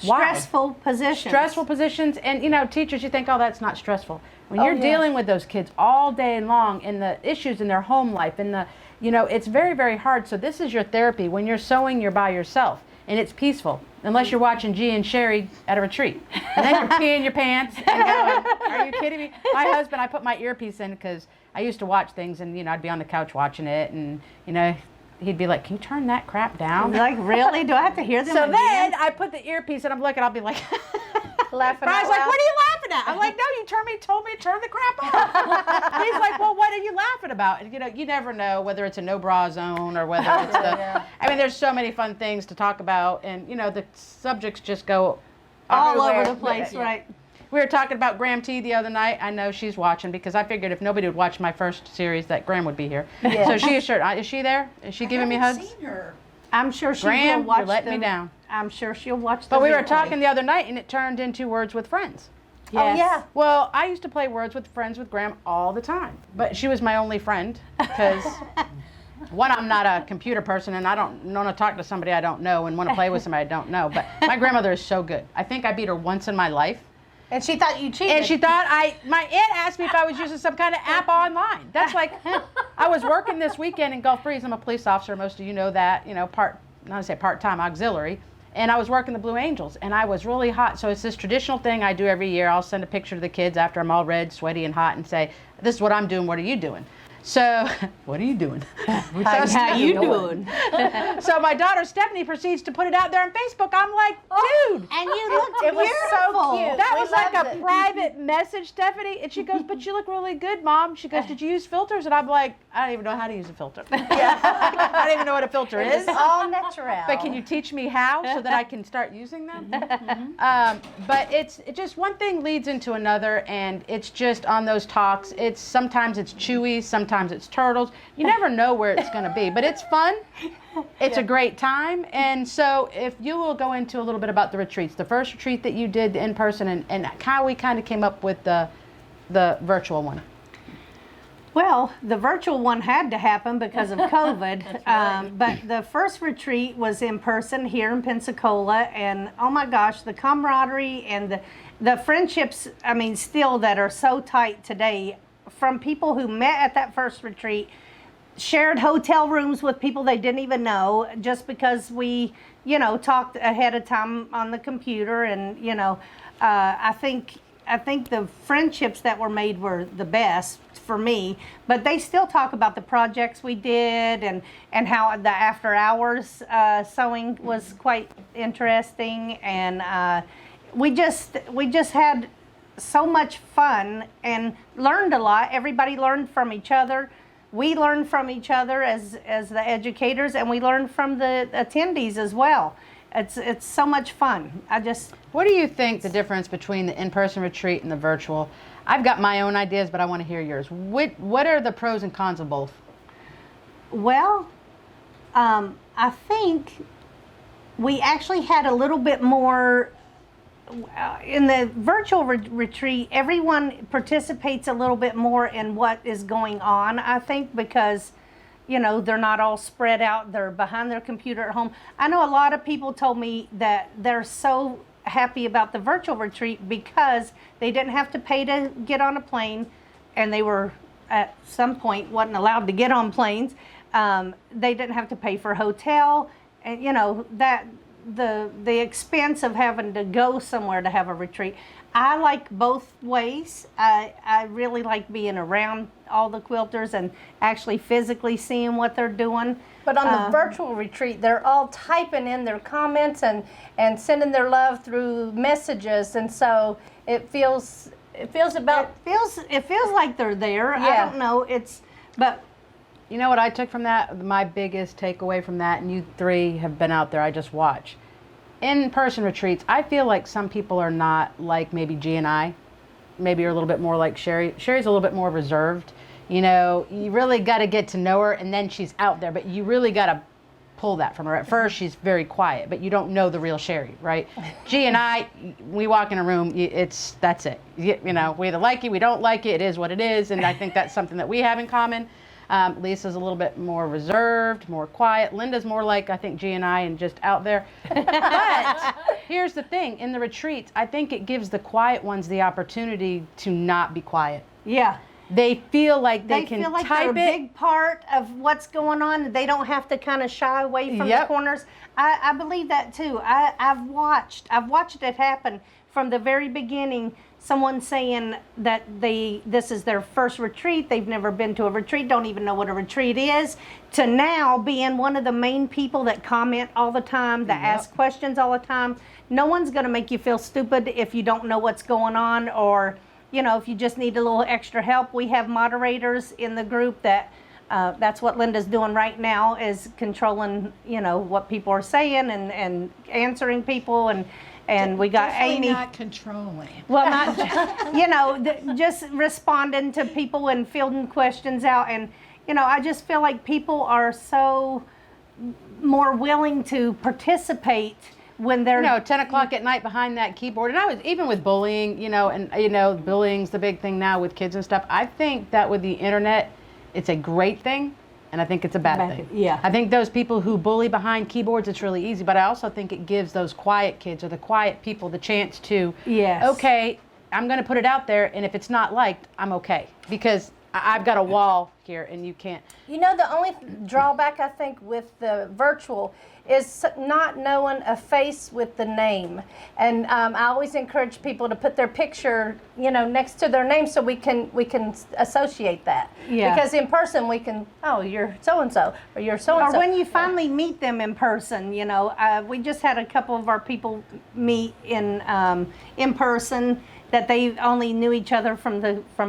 Why? stressful positions. Stressful positions, and teachers, you think, oh, that's not stressful. When you're yeah. dealing with those kids all day long and the issues in their home life and it's very, very hard. So this is your therapy. When you're sewing, you're by yourself and it's peaceful, unless you're watching G and Sherry at a retreat. And then you're peeing your pants and going, are you kidding me? My husband, I put my earpiece in because I used to watch things and, I'd be on the couch watching it and, he'd be like, can you turn that crap down? Like, really? Do I have to hear them So again? then I put the earpiece and I'm looking, I'll be like, Laughing Brian's out like, loud. what are you laughing at? I'm like, no, you told me to turn the crap off. He's like, well, what are you laughing about? And, you never know whether it's a no bra zone or whether it's there's so many fun things to talk about. And, the subjects just go all everywhere. over the place, right? We were talking about Graham T the other night. I know she's watching because I figured if nobody would watch my first series that Graham would be here. Yeah. So she is sure. Is she there? Is she giving me hugs? Seen her. I'm sure she Graham, will watch you're letting me them. down. I'm sure she'll watch But the we were replay. talking the other night and it turned into Words with Friends. Oh, yeah. Well, I used to play Words with Friends with Graham all the time, but she was my only friend because one, I'm not a computer person and I don't want to talk to somebody I don't know and want to play with somebody I don't know, but my grandmother is so good. I think I beat her once in my life, And she thought you cheated. And she thought my aunt asked me if I was using some kind of app online. That's like, I was working this weekend in Gulf Breeze. I'm a police officer. Most of you know that, not to say part-time, auxiliary. And I was working the Blue Angels, and I was really hot. So it's this traditional thing I do every year. I'll send a picture to the kids after I'm all red, sweaty, and hot and say, this is what I'm doing. What are you doing? So, what are you doing? How you doing? So my daughter Stephanie proceeds to put it out there on Facebook. I'm like, dude. And you looked it was so beautiful. cute. That We was like loved a it. private message, Stephanie. And she goes, but you look really good, Mom. She goes, did you use filters? And I'm like, I don't even know how to use a filter. I don't even know what a filter is. It's all natural. But can you teach me how so that I can start using them? But it's just one thing leads into another, and it's just on those talks. Sometimes it's chewy, sometimes it's turtles. You never know where it's going to be, but it's fun. It's a great time. And so if you will go into a little bit about the retreats, the first retreat that you did in person, and how we kind of came up with the virtual one. Well, the virtual one had to happen because of COVID. But the first retreat was in person here in Pensacola, and oh my gosh, the camaraderie and the friendships, I mean, still that are so tight today from people who met at that first retreat, shared hotel rooms with people they didn't even know just because we, talked ahead of time on the computer. And, I think the friendships that were made were the best for me, but they still talk about the projects we did and how the after hours sewing was quite interesting. And we just had so much fun and learned a lot. Everybody learned from each other. We learned from each other as the educators, and we learned from the attendees as well. It's so much fun. What do you think the difference between the in-person retreat and the virtual? I've got my own ideas, but I want to hear yours. What are the pros and cons of both? Well, I think we actually had a little bit more. In the virtual retreat, everyone participates a little bit more in what is going on, I think, because, they're not all spread out. They're behind their computer at home. I know a lot of people told me that they're so happy about the virtual retreat because they didn't have to pay to get on a plane, and they were at some point wasn't allowed to get on planes. They didn't have to pay for a hotel, and that the expense of having to go somewhere to have a retreat. I like both ways. I really like being around all the quilters and actually physically seeing what they're doing. But on the virtual retreat, they're all typing in their comments and sending their love through messages, and so it feels about. It feels like they're there. I Yeah. don't know. But You know what I took from that? My biggest takeaway from that, and you three have been out there, I just watch. In-person retreats, I feel like some people are not like maybe G and I, maybe are a little bit more like Sherry. Sherry's a little bit more reserved. You really got to get to know her, and then she's out there, but you really got to pull that from her. At first, she's very quiet, but you don't know the real Sherry, right? G and I, we walk in a room, that's it. We either like you, we don't like it is what it is, and I think that's something that we have in common. Lisa's a little bit more reserved, more quiet. Linda's more like, I think, G and I and just out there. But here's the thing. In the retreats, I think it gives the quiet ones the opportunity to not be quiet. yeah. They feel like they can feel like type they're a it. big part of what's going on. They don't have to kind of shy away from Yep. the corners. I believe that too. I've watched it happen from the very beginning. Someone saying that this is their first retreat. They've never been to a retreat, don't even know what a retreat is, to now being one of the main people that comment all the time, that ask questions all the time. No one's going to make you feel stupid if you don't know what's going on, or if you just need a little extra help. We have moderators in the group that's what Linda's doing right now, is controlling, what people are saying and answering people, and we got Definitely Amy. not controlling. Well, not just responding to people and fielding questions out, and I just feel like people are so more willing to participate when they're 10 o'clock at night behind that keyboard. And I was, even with bullying, bullying's the big thing now with kids and stuff. I think that with the internet, it's a great thing, and I think it's a bad thing. yeah. I think those people who bully behind keyboards, it's really easy, but I also think it gives those quiet kids or the quiet people the chance to, Yes. okay, I'm going to put it out there, and if it's not liked, I'm okay, because I've got a wall here, and you can't. You know, the only drawback I think with the virtual is not knowing a face with the name. And I always encourage people to put their picture, you know, next to their name so we can associate that. Yeah. Because in person we can, oh, you're so and so, or you're so and Or so. when you finally meet them in person, you know, we just had a couple of our people meet in person that they only knew each other from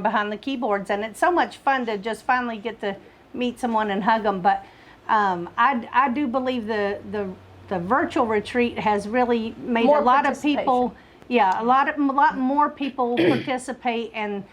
behind the keyboards, and it's so much fun to just finally get to meet someone and hug them. But I do believe the virtual retreat has really made More a lot of people, participation. a lot more people participate, and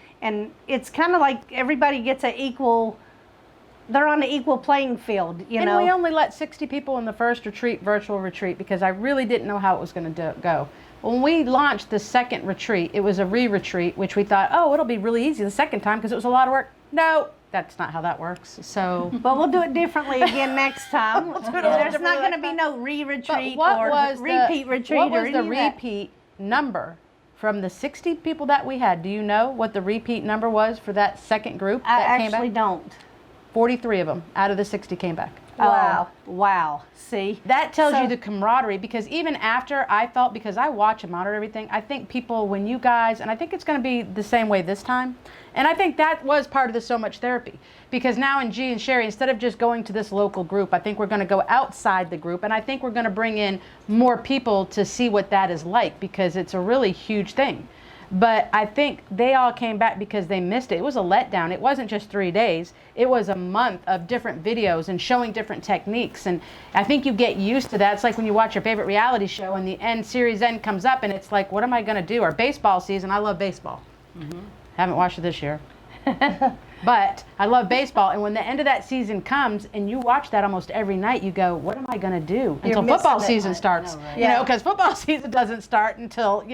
it's kind of like everybody gets they're on an equal playing field, you And know. we only let 60 people in the first retreat, virtual retreat, because I really didn't know how it was going to go. When we launched the second retreat, it was a re-retreat, which we thought, oh, it'll be really easy the second time because it was a lot of work. No, that's not how that works. So, But we'll do it differently again next time. There's not going to be no but re-retreat what or was repeat retreat what or was the any of that. repeat number from the 60 people that we had? Do you know what the repeat number was for that second group I that came actually back? don't. 43 of them out of the 60 came back. Wow. Oh, wow. See? That tells So- you the camaraderie, because even after I felt, because I watch and monitor everything, I think people, when you guys, and I think it's going to be the same way this time, and I think that was part of the So Much Therapy, because now in G and Sherry, instead of just going to this local group, I think we're going to go outside the group, and I think we're going to bring in more people to see what that is like, because it's a really huge thing. But I think they all came back because they missed it. It was a letdown. It wasn't just 3 days. It was a month of different videos and showing different techniques. And I think you get used to that. It's like when you watch your favorite reality show and the series end comes up and it's like, what am I going to do? Or baseball season. I love baseball. Haven't watched it this year. But I love baseball. And when the end of that season comes and you watch that almost every night, you go, what am I going to do until missing football it. season starts? know, right? You know, because football season doesn't start until,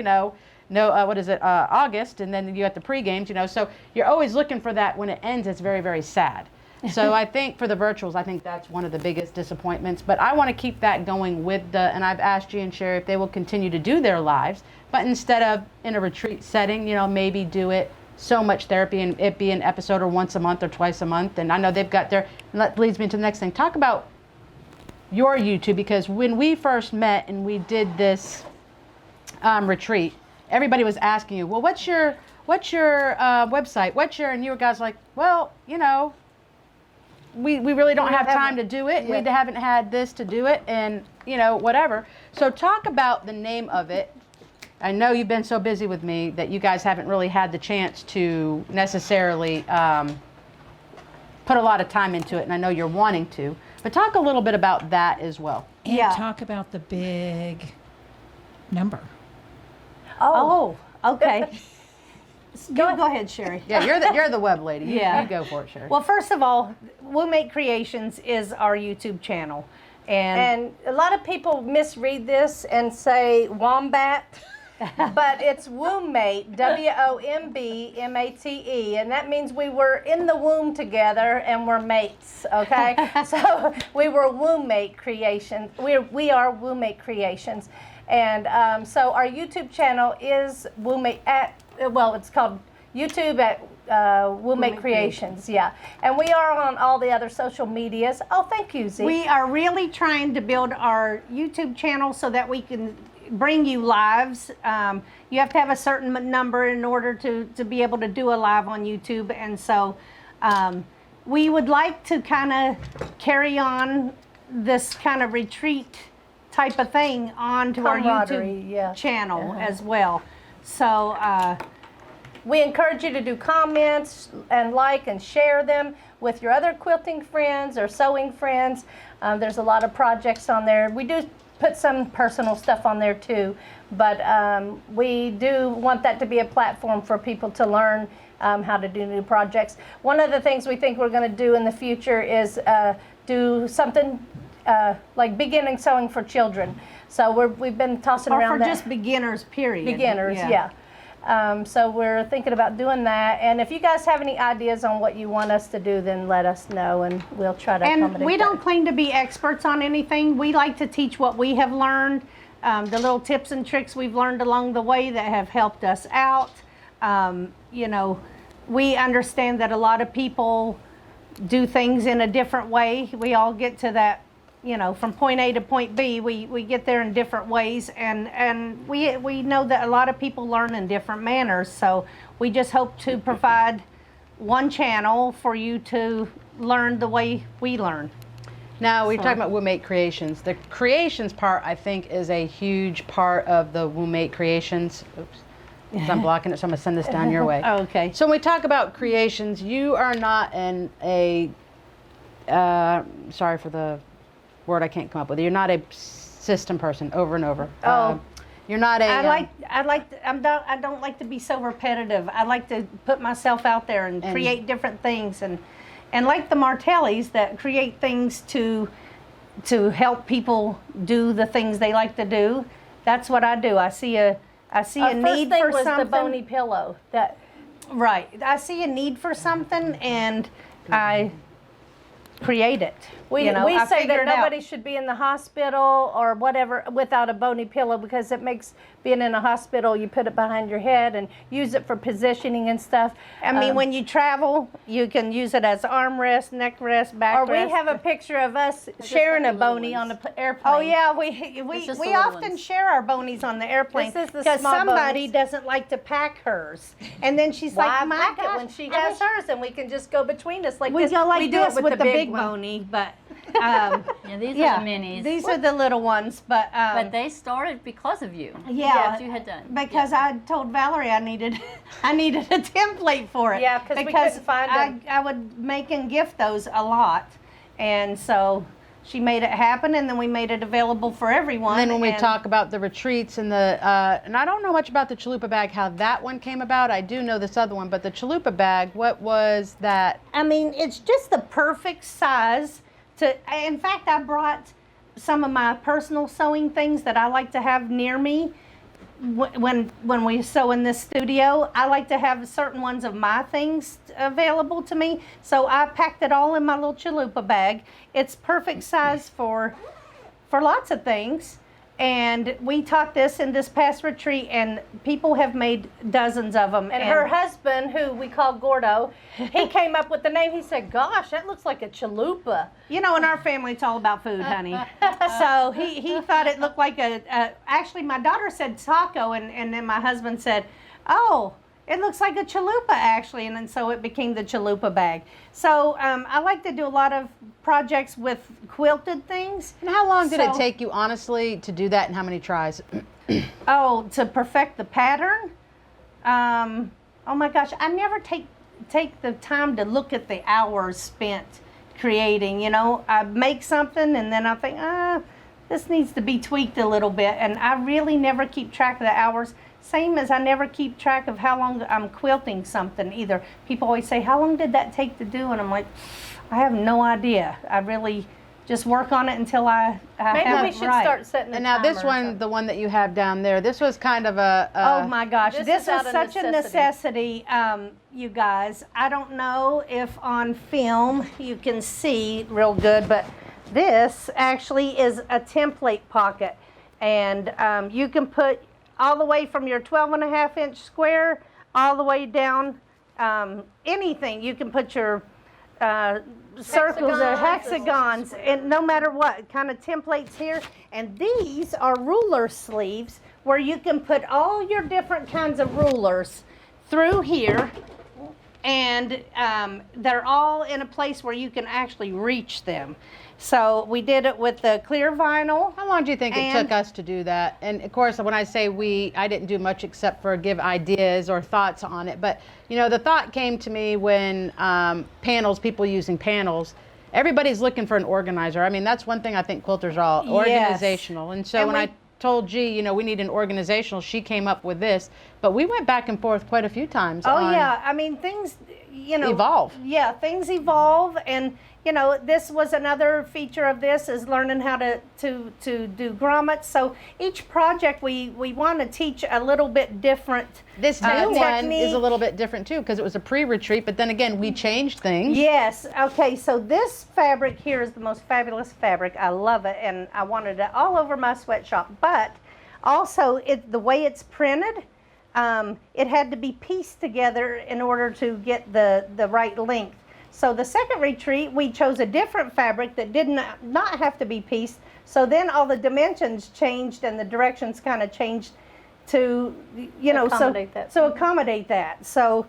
what is it, August, and then you got the pre-games, so you're always looking for that. When it ends, it's very, very sad. So I think for the virtuals, I think that's one of the biggest disappointments. But I want to keep that going and I've asked G and Sherry if they will continue to do their lives, but instead of in a retreat setting, maybe do it So Much Therapy and it be an episode or once a month or twice a month. And I know they've got and that leads me to the next thing. Talk about your YouTube, because when we first met and we did this retreat, everybody was asking you, well, what's your website? And you guys like, well, we really don't have time to do it. Yeah. We haven't had this to do it, and whatever. So talk about the name of it. I know you've been so busy with me that you guys haven't really had the chance to necessarily put a lot of time into it, and I know you're wanting to. But talk a little bit about that as well. And Yeah. talk about the big number. Oh, okay. Go ahead, Sherry. Yeah, you're the web lady. Yeah. You go for it, Sherry. Well, first of all, We'll Make Creations is our YouTube channel. And a lot of people misread this and say wombat, but it's womb-mate, WOMBMATE, and that means we were in the womb together and we're mates, okay? So we were womb-mate creations. We are womb-mate creations. And so our YouTube channel is womb-mate it's called YouTube at Womb-Mate Creations, yeah. And we are on all the other social medias. Oh, thank you, Z. We are really trying to build our YouTube channel so that we can bring you lives. You have to have a certain number in order to be able to do a live on YouTube. And so we would like to kind of carry on this kind of retreat type of thing onto our Camaraderie, YouTube yeah. channel as well. So we encourage you to do comments and like and share them with your other quilting friends or sewing friends. There's a lot of projects on there. We do put some personal stuff on there too, but we do want that to be a platform for people to learn how to do new projects. One of the things we think we're going to do in the future is do something like beginning sewing for children. So we've been tossing or around for that. just beginners, period. Beginners, yeah. So we're thinking about doing that. And if you guys have any ideas on what you want us to do, then let us know and we'll try to And accommodate we don't that. claim to be experts on anything. We like to teach what we have learned, the little tips and tricks we've learned along the way that have helped us out. You know, we understand that a lot of people do things in a different way. We all get to that, you know, from point A to point B, we get there in different ways, and we know that a lot of people learn in different manners. So we just hope to provide one channel for you to learn the way we learn. Now, we're talking about Wombate Creations. The creations part, I think, is a huge part of the Wombate Creations. Oops. So I'm blocking it, so I'm going to send this down your way. Okay. So when we talk about creations, you are not sorry for the word I can't come up with. You're not a system person over and over. Oh. You're not a... I don't like to be so repetitive. I like to put myself out there and create different things, and like the Martellis that create things to help people do the things they like to do. That's what I do. I see a need for was something. the bony pillow. That Right. I see a need for something and I create it. we You know, I say figure that it out. nobody should be in the hospital or whatever without a bony pillow, because it makes being in a hospital, you put it behind your head and use it for positioning and stuff. I mean, when you travel, you can use it as armrest, neck rest, back or rest. we have a picture of us sharing a bony on the airplane. Oh yeah, we just the we little often ones. share our bonies on the airplane This is the because small somebody bonies. doesn't like to pack hers, and then she's Why like, "My pack gosh, it when she I has wish hers, and we can just go between us like we this. go like we do this it with the big one. bony, but Yeah, these yeah, are the minis. these are the little ones, but they started because of you. yeah, What you had done. because I told Valerie I needed a template for it. Yeah, 'cause we couldn't find them. I would make and gift those a lot, and so she made it happen, and then we made it available for everyone. And then when we and- talk about the retreats and and I don't know much about the Chalupa bag, how that one came about. I do know this other one, but the Chalupa bag, what was that? I mean, it's just the perfect size to, in fact, I brought some of my personal sewing things that I like to have near me when we sew in this studio. I like to have certain ones of my things available to me. So I packed it all in my little Chalupa bag. It's perfect size for lots of things. And we taught this in this past retreat, and people have made dozens of them. And her husband, who we call Gordo, he came up with the name. He said, "Gosh, that looks like a chalupa." You know, in our family, it's all about food, honey. So he thought it looked like actually, my daughter said taco, and then my husband said, "Oh, it looks like a chalupa, actually." And then so it became the Chalupa bag. So I like to do a lot of projects with quilted things. And how long did it So- take you, honestly, to do that, and how many tries? Oh, to perfect the pattern? Oh my gosh, I never take the time to look at the hours spent creating. You know, I make something and then I think, this needs to be tweaked a little bit, and I really never keep track of the hours. Same as I never keep track of how long I'm quilting something either. People always say, "How long did that take to do?" And I'm like, I have no idea. I really just work on it until I Maybe have we it should right. start setting. And now this one, the one that you have down there, this was kind of Oh my gosh, this this is out is of such a necessity, you guys. I don't know if on film you can see real good, but this actually is a template pocket. And you can put all the way from your 12.5-inch square all the way down anything. You can put your circles or hexagons, and no matter what kind of templates here. And these are ruler sleeves where you can put all your different kinds of rulers through here, and they're all in a place where you can actually reach them. So we did it with the clear vinyl. How long do you think it And- took us to do that? And of course, when I say we, I didn't do much except for give ideas or thoughts on it. But you know, the thought came to me when people using panels. Everybody's looking for an organizer. I mean, that's one thing I think quilters are all organizational. And so And when I told G, you know, we need an organizational, she came up with this. But we went back and forth quite a few times. Oh on, yeah, I mean things, you know, Evolve. Yeah, things evolve, and you know, this was another feature of this is learning how to do grommets. So each project we want to teach a little bit different. This new one is technique. a little bit different too, because it was a pre-retreat. But then again, we changed things. Yes. Okay. So this fabric here is the most fabulous fabric. I love it, and I wanted it all over my sweatshop. But also, the way it's printed, it had to be pieced together in order to get the right length. So the second retreat, we chose a different fabric that did not have to be pieced. So then all the dimensions changed and the directions kind of changed to, Accommodate that. So accommodate that. So,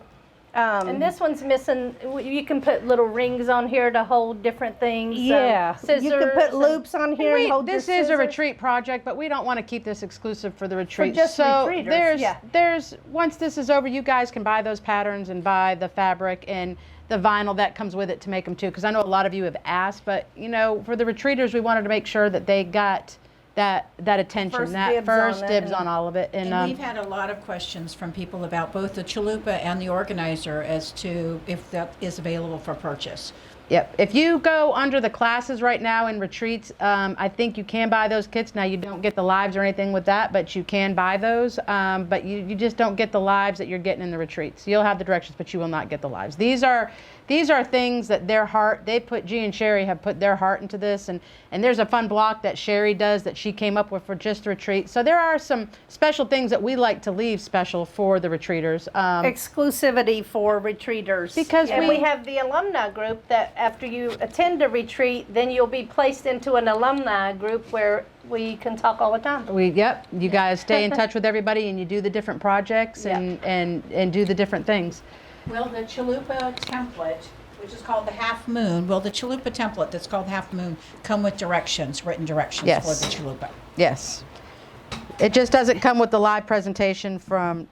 And this one's missing, you can put little rings on here to hold different things. yeah, Scissors. you can put and- loops on here and hold This your is a scissors. retreat project, but we don't want to keep this exclusive for the retreat. just so retreaters, yeah. there's once this is over, you guys can buy those patterns and buy the fabric and the vinyl that comes with it to make them too. Because I know a lot of you have asked, but for the retreaters, we wanted to make sure that they got that attention, First that dibs first on it dibs and- on all of it. And we've had a lot of questions from people about both the chalupa and the organizer as to if that is available for purchase. Yep. If you go under the classes right now in retreats, I think you can buy those kits. Now, you don't get the lives or anything with that, but you can buy those. But you just don't get the lives that you're getting in the retreats. You'll have the directions, but you will not get the lives. These are things that G and Sherry have put their heart into this. And there's a fun block that Sherry does that she came up with for just the retreat. So there are some special things that we like to leave special for the retreaters. Exclusivity for retreaters. Because And we have the alumni group that after you attend a retreat, then you'll be placed into an alumni group where we can talk all the time. You guys stay in touch with everybody and you do the different projects and do the different things. Well, the chalupa template, which is called the Half Moon, the chalupa template that's called Half Moon come with written directions Yes. for the chalupa. Yes. It just doesn't come with the live presentation from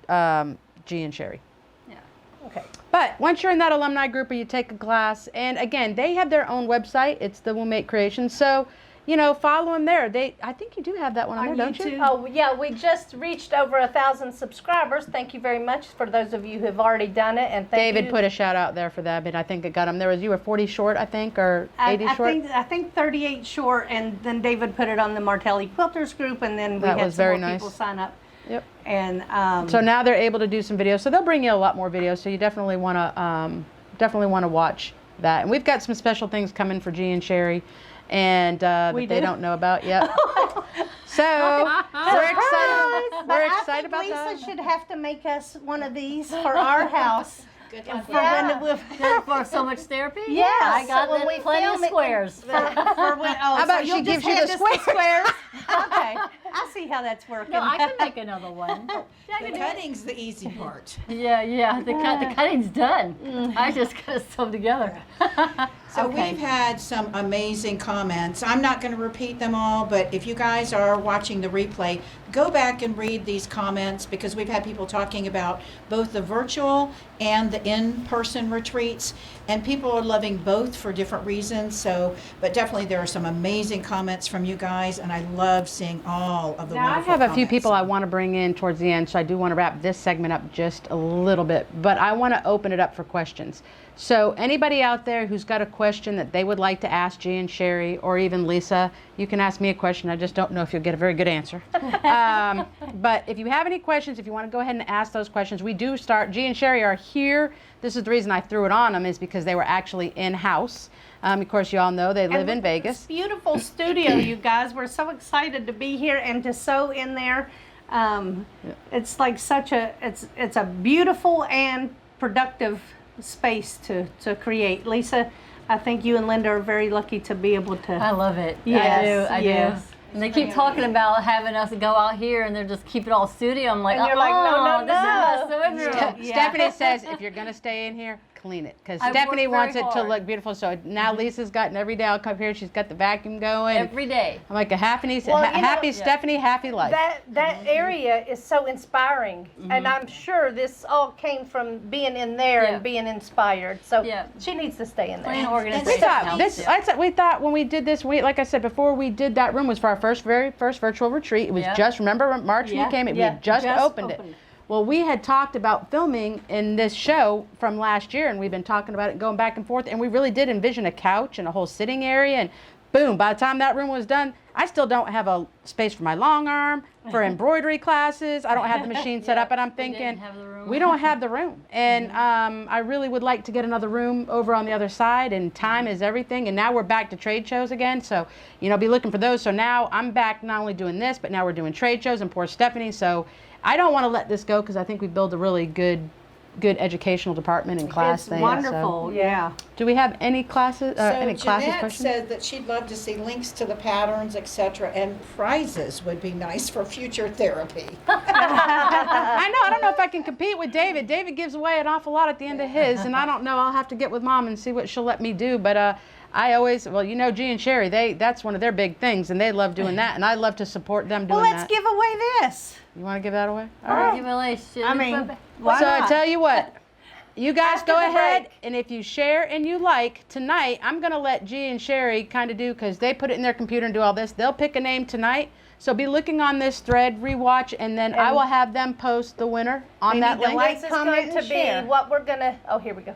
G and Sherry. Okay. But once you're in that alumni group or you take a class, and again, they have their own website. It's the Woolmate Creations. So, follow them there. I think you do have that one on there, don't you? Oh, yeah, we just reached over 1,000 subscribers. Thank you very much for those of you who have already done it. And thank David you. put a shout out there for that, but I think it got him. You were 40 short, I think, or 80 short. I think 38 short, and then David put it on the Martelli Quilters group, and then we That had was some very more nice. people sign up. Yep. And So now they're able to do some videos. So they'll bring you a lot more videos. So you definitely want to watch that. And we've got some special things coming for G and Sherry, and that We they do? don't know about yet. So we're excited. But We're I excited think about Lisa that. should have to make us one of these for our house. Good luck. For when we- For so much therapy? Yeah, I got so when we plenty of film it- squares. How about she gives you the squares? Okay, I see how that's working. No, I can make another one. The cutting's the easy part. Yeah. The cutting's done. I just gotta sew them together. So Okay. we've had some amazing comments. I'm not going to repeat them all, but if you guys are watching the replay, go back and read these comments because we've had people talking about both the virtual and the in-person retreats, and people are loving both for different reasons. So, but definitely there are some amazing comments from you guys, and I love seeing all of the Now, I wonderful have a few comments. people I want to bring in towards the end, so I do want to wrap this segment up just a little bit, but I want to open it up for questions. So anybody out there who's got a question that they would like to ask G and Sherry or even Lisa, you can ask me a question. I just don't know if you'll get a very good answer. But if you have any questions, if you want to go ahead and ask those questions, we do start. G and Sherry are here. This is the reason I threw it on them is because they were actually in-house. Of course, you all know they live in Vegas. Beautiful studio, you guys. We're so excited to be here and to sew in there. It's like it's a beautiful and productive space to create. Lisa, I think you and Linda are very lucky to be able to. I love it. Yes, I do. yes. And they keep talking about having us go out here and they're just keep it all studio. I'm like, And you're like, no, this is my sewing room. Yeah. Stephanie says if you're going to stay in here, clean it. Because I Stephanie work wants very it to hard. look beautiful. So now Lisa's gotten every day I'll come here, she's got the vacuum going. Every day. I'm like a happy, Well, you know, happy Stephanie, happy life. That area is so inspiring, and I'm sure this all came from being in there Yeah. and being inspired. So Yeah. she needs to stay in there. Plain We organization. thought helps, this. yeah. We thought when we did this. Like I said before, we did that room was for our very first virtual retreat. It was Yeah. just remember March when Yeah, you came. We yeah, had just just opened it. Well, we had talked about filming in this show from last year, and we've been talking about it, going back and forth, and we really did envision a couch and a whole sitting area, and boom, by the time that room was done, I still don't have a space for my long arm, for embroidery classes. I don't have the machine set up, and I'm didn't thinking, have the room. we don't have the room. And I really would like to get another room over on the other side, and time is everything. And now we're back to trade shows again, so, be looking for those. So now I'm back not only doing this, but now we're doing trade shows, and poor Stephanie. So I don't want to let this go because I think we build a really good educational department and class It's thing. wonderful, So. yeah. Do we have any classes? Any classes Jeanette questions? said that she'd love to see links to the patterns, etc., and prizes would be nice for future therapy. I don't know if I can compete with David. David gives away an awful lot at the end of his, and I don't know. I'll have to get with Mom and see what she'll let me do. But I always, well, you know, G and Sherry, that's one of their big things, and they love doing that, and I love to support them doing Well, that. let's give away this. You want to give that away? All right, give me a list. I mean, why So not? I tell you what, you guys After go the ahead, break. and if you share and you like tonight, I'm gonna let G and Sherry kind of do, because they put it in their computer and do all this. They'll pick a name tonight. So be looking on this thread, rewatch, and then I will have them post the winner on They that need to link. like, This is comment, going to and be share. what we're gonna. Oh, here we go.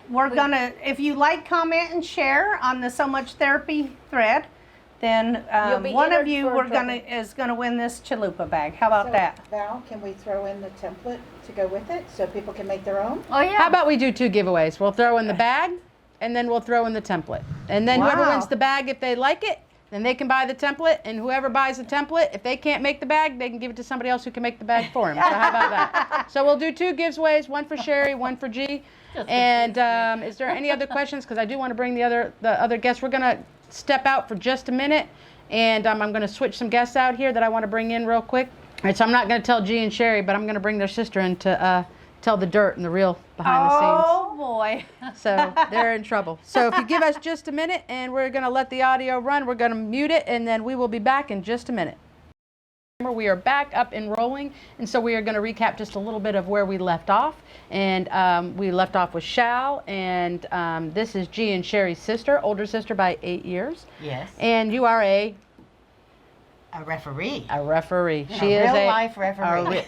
We're gonna, if you like, comment, and share on the So Much Therapy thread, then You'll be one of entered you for is gonna win this chalupa bag. How about that? Val, can we throw in the template to go with it so people can make their own? Oh yeah. How about we do 2 giveaways? We'll throw in the bag, and then we'll throw in the template. And then whoever Wow. wins the bag, if they like it, then they can buy the template. And whoever buys the template, if they can't make the bag, they can give it to somebody else who can make the bag for them. So how about that? So we'll do 2 giveaways, one for Sherry, one for G. And is there any other questions? Because I do want to bring the other guests. We're going to step out for just a minute, and I'm going to switch some guests out here that I want to bring in real quick. All right, so I'm not going to tell G and Sherry, but I'm going to bring their sister in to tell the dirt and the real behind the scenes. Oh boy. So they're in trouble. So if you give us just a minute, and we're going to let the audio run, we're going to mute it, and then we will be back in just a minute. We are back up and rolling, and so we are going to recap just a little bit of where we left off. And we left off with Shal, and this is G and Sherry's sister, older sister by 8 years. Yes. And you are a referee. referee. A She is real a life referee.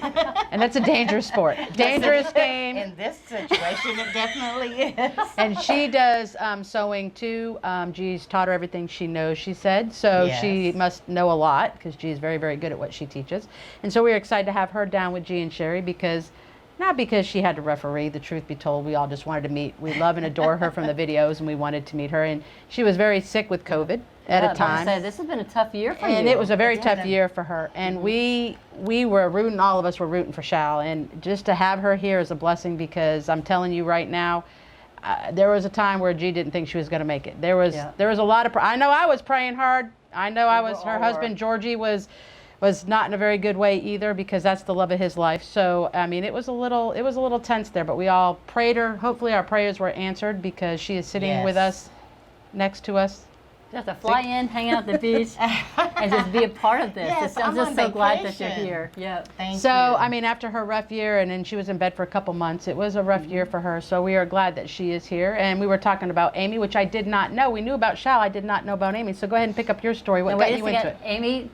and that's a dangerous sport, dangerous game. In this situation, it definitely is. And she does sewing too. G's taught her everything she knows, she said. So she Yes. must know a lot, because G is very, very good at what she teaches. And so we're excited to have her down with G and Sherry, because not because she had to referee, the truth be told, we all just wanted to meet. We love and adore her from the videos, and we wanted to meet her. And she was very sick with COVID at a time. Say, this has been a tough year for you. And it was a very tough Yeah. year for her. And we were rooting, all of us were rooting for Shal. And just to have her here is a blessing, because I'm telling you right now, there was a time where G didn't think she was going to make it. There was a lot of, I know I was praying hard. I know her husband, Georgie, was not in a very good way either, because that's the love of his life. So, I mean, it was a little tense there, but we all prayed her. Hopefully our prayers were answered, because she is sitting with us, next to us. Just to fly in, hang out at the beach, and just be a part of this. Yes, I'm I'm just on so glad that you're vacation. here. Yep. Thank So, you. I mean, after her rough year, and then she was in bed for a couple months, it was a rough year for her. So we are glad that she is here. And we were talking about Amy, which I did not know. We knew about Shal. I did not know about Amy. So go ahead and pick up your story. What Now, got wait you a into second, it? Amy.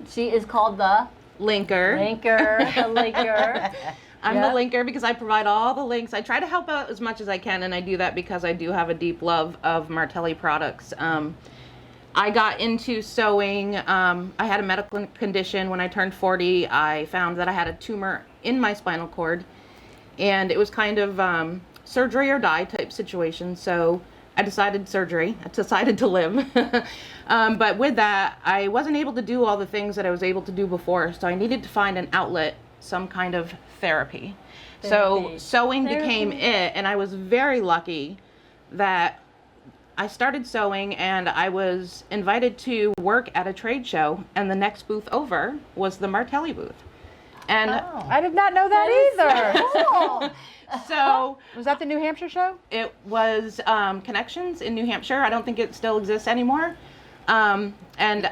She is called the Linker. linker. I'm Yeah. the linker because I provide all the links. I try to help out as much as I can, and I do that because I do have a deep love of Martelli products. I got into sewing. I had a medical condition when I turned 40. I found that I had a tumor in my spinal cord, and it was kind of surgery or die type situation. So I decided surgery. I decided to live. But with that, I wasn't able to do all the things that I was able to do before. So I needed to find an outlet, some kind of therapy. So sewing became it, and I was very lucky that I started sewing, and I was invited to work at a trade show, and the next booth over was the Martelli booth. And I did not know that either. so Was that the New Hampshire show? it was Connections in New Hampshire. I don't think it still exists anymore. And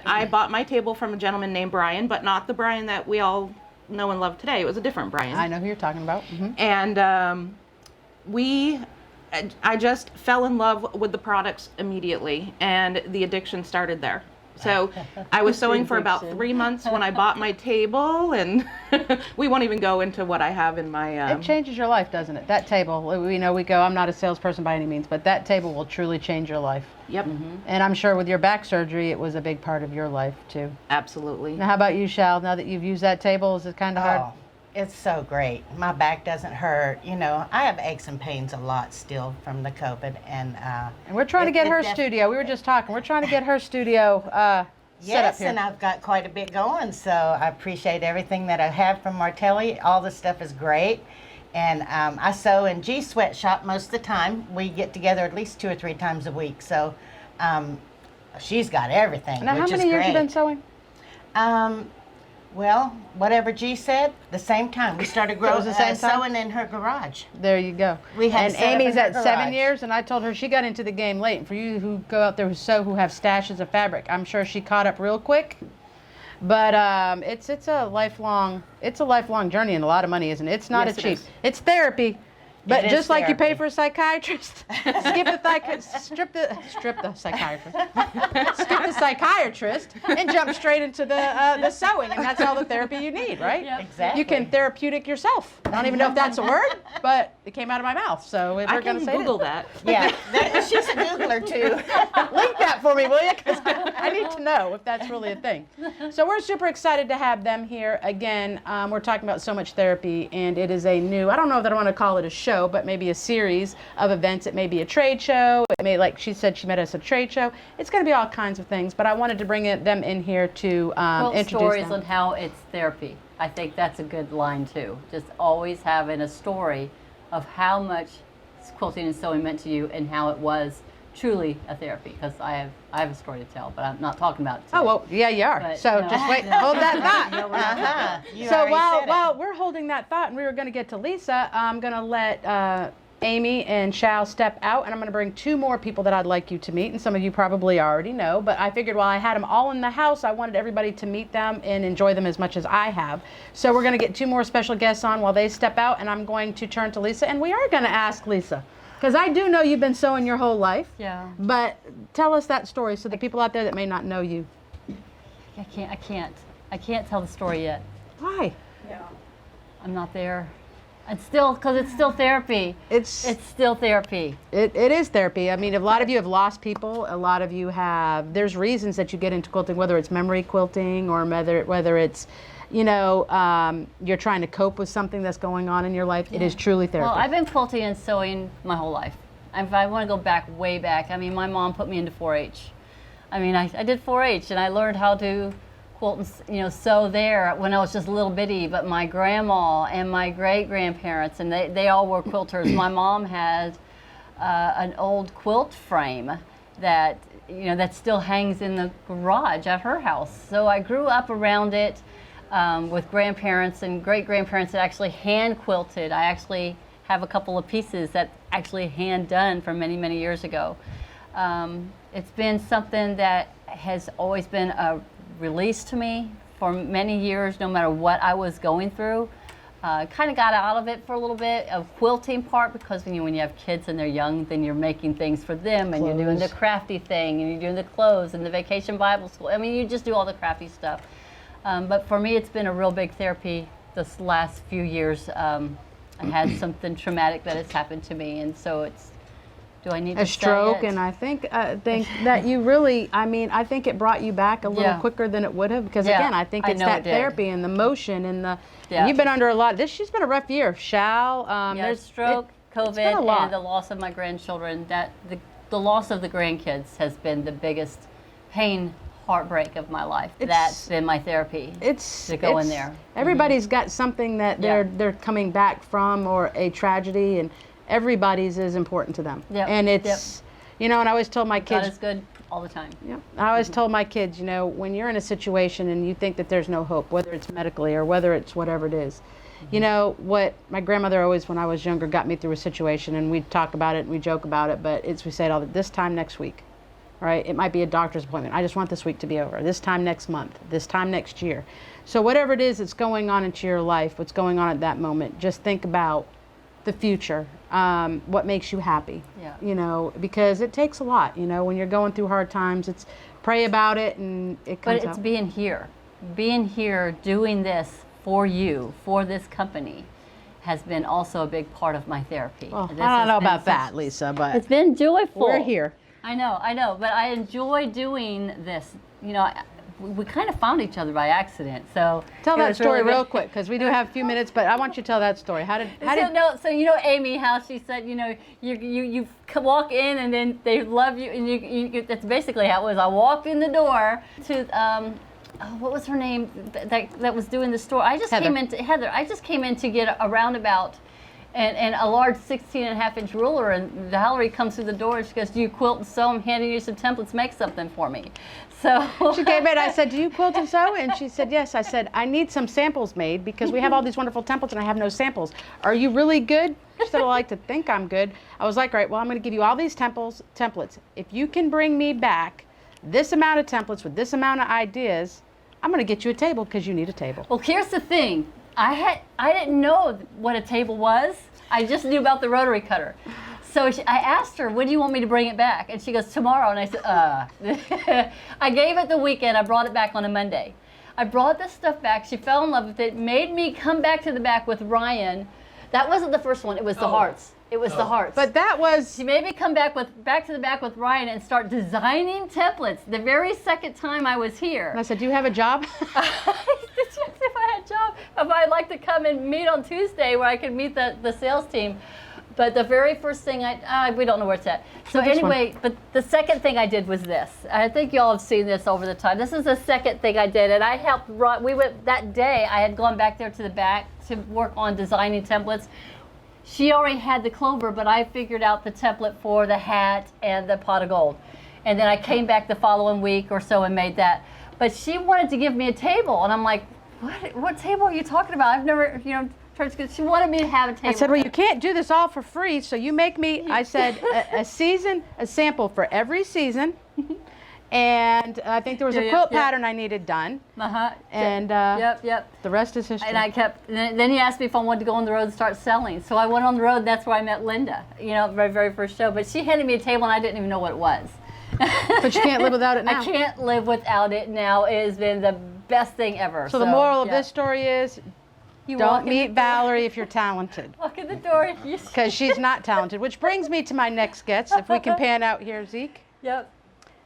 I bought my table from a gentleman named Brian, but not the Brian that we all know and love today. It was a different Brian. I know who you're talking about. And I just fell in love with the products immediately, and the addiction started there. So I was sewing for about 3 months when I bought my table, and we won't even go into what I have in my. It changes your life, doesn't it? That table, we go, I'm not a salesperson by any means, but that table will truly change your life. Yep, And I'm sure with your back surgery, it was a big part of your life too. absolutely. Now, how about you, Shal? Now that you've used that table, is it kind of hard? Oh, it's so great. My back doesn't hurt. You know, I have aches and pains a lot still from the COVID, and And we're trying to get her studio. We were just talking. We're trying to get her studio set up Yes, here. and I've got quite a bit going, so I appreciate everything that I have from Martelli. All the stuff is great. And I sew in G Sweatshop most of the time. We get together at least 2 or 3 times a week. So she's got everything, Now, which how is many years you great. been sewing? Well, whatever G said, the same time. We started was the same time? sewing in her garage. There you go. We had and set up Amy's in her at 7 garage. years, and I told her she got into the game late. And for you who go out there who sew, who have stashes of fabric, I'm sure she caught up real quick. But it's a lifelong journey and a lot of money, isn't it? It's not Yes, a it cheap. is. It's therapy. But It is just like you pay therapy. for a psychiatrist, strip the psychiatrist and jump straight into the sewing, and that's all the therapy you need, right? Yep. Exactly. You can therapeutic yourself. I don't even know if that's a word, but it came out of my mouth. So if I we're going can to say Google it. that. Yeah, she's a Googler too. Link that for me, will you? 'Cause I need to know if that's really a thing. So we're super excited to have them here again. We're talking about so much therapy, and it is a new, I don't know that I want to call it a show, but maybe a series of events. It may be a trade show. It may, like she said, she met us at a trade show. It's going to be all kinds of things, but I wanted to bring them in here to Quilt introduce stories them. on how it's therapy. I think that's a good line too. Just always having a story of how much quilting and sewing meant to you and how it was truly a therapy. Because I have a story to tell, but I'm not talking about it today. Oh, well, yeah, you are. But, So no. just wait, hold that thought. Uh-huh. You So already said it. while we're holding that thought and we were going to get to Lisa, I'm going to let Amy and Shao step out, and I'm going to bring 2 more people that I'd like you to meet, and some of you probably already know, but I figured while I had them all in the house, I wanted everybody to meet them and enjoy them as much as I have. So we're going to get 2 more special guests on while they step out, and I'm going to turn to Lisa, and we are going to ask Lisa, because I do know you've been sewing your whole life, Yeah. but tell us that story so the people out there that may not know you. I can't tell the story yet. Why? I'm not there. It's still, because it's still therapy. It's still therapy. It is therapy. I mean, a lot of you have lost people. A lot of you have, there's reasons that you get into quilting, whether it's memory quilting or whether it's, you're trying to cope with something that's going on in your life. It is truly therapy. Well, I've been quilting and sewing my whole life. If I want to go back, way back, I mean, my mom put me into 4-H. I mean, I did 4-H and I learned how to quilt and sew there when I was just a little bitty, but my grandma and my great-grandparents, and they all were quilters. My mom had an old quilt frame that still hangs in the garage at her house. So I grew up around it with grandparents and great-grandparents that actually hand quilted. I actually have a couple of pieces that actually hand done from many, many years ago. It's been something that has always been a release to me for many years, no matter what I was going through. Kind of got out of it for a little bit of quilting part, because when you have kids and they're young, then you're making things for them and you're doing the crafty thing and you're doing the clothes and the vacation Bible school. I mean, you just do all the crafty stuff. But for me, it's been a real big therapy this last few years. I had something traumatic that has happened to me, and so it's, do I need to a say stroke, it? and I think that you really, I think it brought you back a little Yeah. quicker than it would have, because Yeah, again, I think I it's know that it did. therapy and the motion and the, Yeah. you've been under a lot. She's been a rough year. Shao, There's stroke, it's been a COVID, lot. and the loss of my grandchildren. That the loss of the grandkids has been the biggest pain, heartbreak of my life. That's been my therapy. To go in there. Everybody's got something that Yeah. they're coming back from, or a tragedy, and everybody's is important to them. Yep, And it's, and I always told my God kids, is good all the time. yeah. I always told my kids, when you're in a situation and you think that there's no hope, whether it's medically or whether it's whatever it is, what my grandmother always, when I was younger, got me through a situation, and we'd talk about it and we joke about it, but we say it all, this time next week, right? It might be a doctor's appointment. I just want this week to be over. This time next month, this time next year. So whatever it is that's going on into your life, what's going on at that moment, just think about the future, what makes you happy. Yeah. Because it takes a lot, when you're going through hard times, it's pray about it and it comes But it's out. being here, doing this for you, for this company, has been also a big part of my therapy. Well, This I don't has know been about such- that, Lisa, but It's been joyful. we're here. I know, but I enjoy doing this. we kind of found each other by accident. So Tell it that was story really real good. quick because we do have a few minutes, but I want you to tell that story. How did So you know Amy, how she said, you know, you walk in and then they love you, and you that's basically how it was. I walked in the door to what was her name that was doing the store. I just Heather. came into Heather. I just came in to get a roundabout and a large 16.5-inch ruler, and Valerie comes through the door and she goes, "Do you quilt and sew? I'm handing you some templates. Make something for me." So She came in, I said, "Do you quilt and sew?" And she said, "Yes." I said, "I need some samples made because we have all these wonderful templates and I have no samples. Are you really good?" She said, "I like to think I'm good." I was like, "All right, well, I'm going to give you all these templates. If you can bring me back this amount of templates with this amount of ideas, I'm going to get you a table because you need a table." Well, here's the thing. I didn't know what a table was. I just knew about the rotary cutter. So I asked her, "When do you want me to bring it back?" And she goes, "Tomorrow." And I said, I gave it the weekend. I brought it back on a Monday. I brought this stuff back. She fell in love with it, made me come back to the back with Ryan. That wasn't the first one. It was the hearts. It was the hearts. But that was, She made me come back to the back with Ryan and start designing templates. The very second time I was here. and I said, "Do you have a job?" If I had a job, if I'd like to come and meet on Tuesday where I could meet the sales team. But the very first thing we don't know where it's at. So This one. anyway, but the second thing I did was this. I think y'all have seen this over the time. This is the second thing I did, and I helped run. We went that day. I had gone back there to the back to work on designing templates. She already had the clover, but I figured out the template for the hat and the pot of gold. And then I came back the following week or so and made that. But she wanted to give me a table, and I'm like, what table are you talking about? I've never, tried to. She wanted me to have a table. I said, "Well, you can't do this all for free, so you make me," I said, a sample for every season. And I think there was a Yeah, quilt yeah. pattern I needed done. Uh-huh. And Yep. the rest is history. And I kept, then he asked me if I wanted to go on the road and start selling. So I went on the road, and that's where I met Linda, my very first show. But she handed me a table, and I didn't even know what it was. But you can't live without it now. I can't live without it now. It has been the best thing ever. So the moral of yeah. this story is, You walk don't in the meet door- Valerie if you're talented. Walk in the door. Because she's not talented. Which brings me to my next guest, if we can pan out here, Zeke. Yep.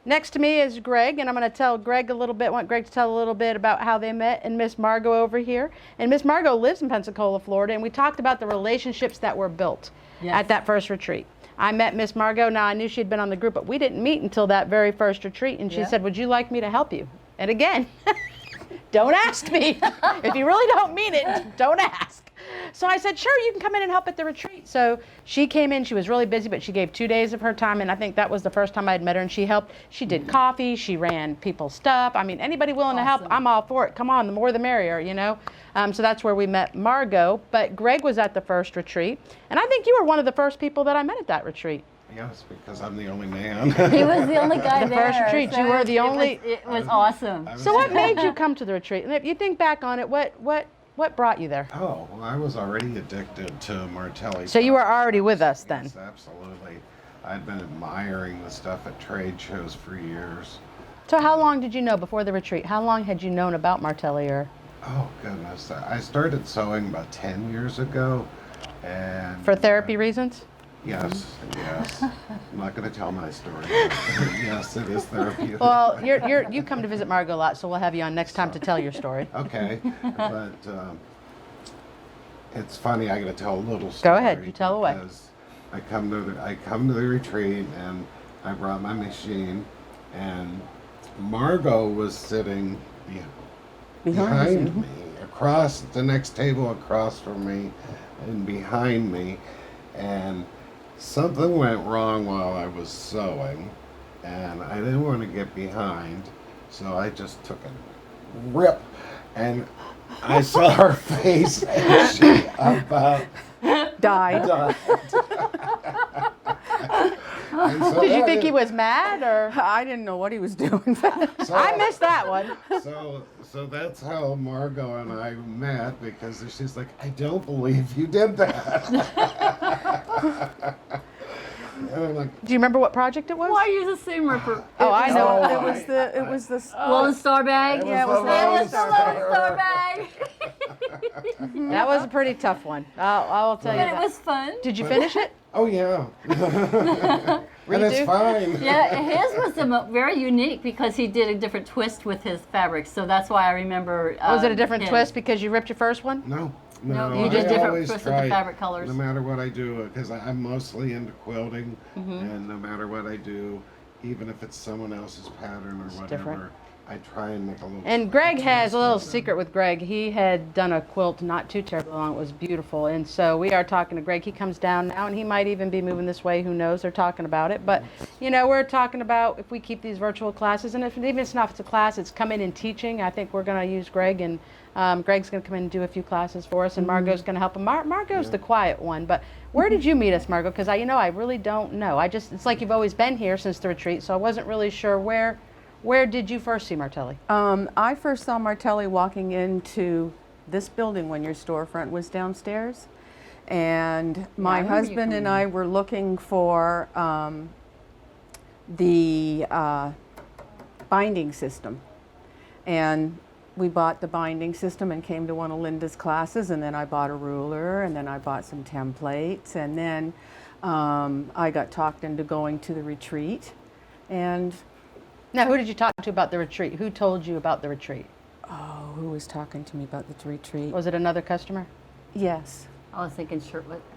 Next to me is Greg, and I'm going to tell Greg want Greg to tell a little bit about how they met, and Miss Margot over here. And Miss Margot lives in Pensacola, Florida, and we talked about the relationships that were built at that first retreat. I met Miss Margot. Now, I knew she'd been on the group, but we didn't meet until that very first retreat, and she Yeah. said, "Would you like me to help you?" And again, don't ask me. If you really don't mean it, don't ask. So I said, "Sure, you can come in and help at the retreat." So she came in. She was really busy, but she gave 2 days of her time, and I think that was the first time I had met her, and she helped. She did coffee. She ran people's stuff. I mean, anybody willing to help, I'm all for it. Come on, the more the merrier, So that's where we met Margot. But Greg was at the first retreat, and I think you were one of the first people that I met at that retreat. Yes, because I'm the only man. He was the only guy The there. first retreat, you were the only- It was awesome. So what made you come to the retreat? And if you think back on it, what brought you there? Oh, well, I was already addicted to Martelli. So you were already with us then? Yes, absolutely. I'd been admiring the stuff at trade shows for years. So how long did you know before the retreat? How long had you known about Martelli? Or Oh, goodness. I started sewing about 10 years ago. And for therapy reasons? Yes. I'm not going to tell my story. Yes, it is therapeutic. Well, you come to visit Margot a lot, so we'll have you on next time to tell your story. Okay, but it's funny. I got to tell a little story. Go ahead, you tell away. Because I come to the retreat and I brought my machine, and Margot was sitting behind me, across the next table across from me, and behind me, and something went wrong while I was sewing, and I didn't want to get behind, so I just took a rip, and I saw her face, and she about Died. died. And so Did you that think is- he was mad, or I didn't know what he was doing? I missed that one. So that's how Margot and I met, because she's like, "I don't believe you did that." And I'm like, Do you remember what project it was? Why use a seam ripper? Oh, I know. It was the Lone Star bag? Yeah, it was the Lone Lone Star bag. That was a pretty tough one. I'll tell you But it that. was fun. Did you finish it? Oh yeah. And it's Redo? fine. Yeah, his was very unique because he did a different twist with his fabrics, so that's why I remember. Was it a different him. twist because you ripped your first one? No. No, you did I different always twists with the try, fabric colors. No matter what I do, because I'm mostly into quilting, Mm-hmm. and no matter what I do, even if it's someone else's pattern or whatever, different. I try and make a little. And Greg has a little twist. secret with Greg. He had done a quilt not too terribly long. It was beautiful. And so we are talking to Greg. He comes down now, and he might even be moving this way. Who knows? They're talking about it. But, we're talking about if we keep these virtual classes, and even if it's not a class, it's come in and teaching. I think we're going to use Greg, and Greg's going to come in and do a few classes for us, and Margot's going to help him. Margot's the quiet one. But where did you meet us, Margot? Because I really don't know. It's like you've always been here since the retreat, so I wasn't really sure where did you first see Martelli? I first saw Martelli walking into this building when your storefront was downstairs. And my remember you husband and coming I were looking for the binding system. And we bought the binding system and came to one of Linda's classes, and then I bought a ruler, and then I bought some templates, and then I got talked into going to the retreat. And Now, who did you talk to about the retreat? Who told you about the retreat? oh, who was talking to me about the retreat? Was it another customer? Yes, I was thinking,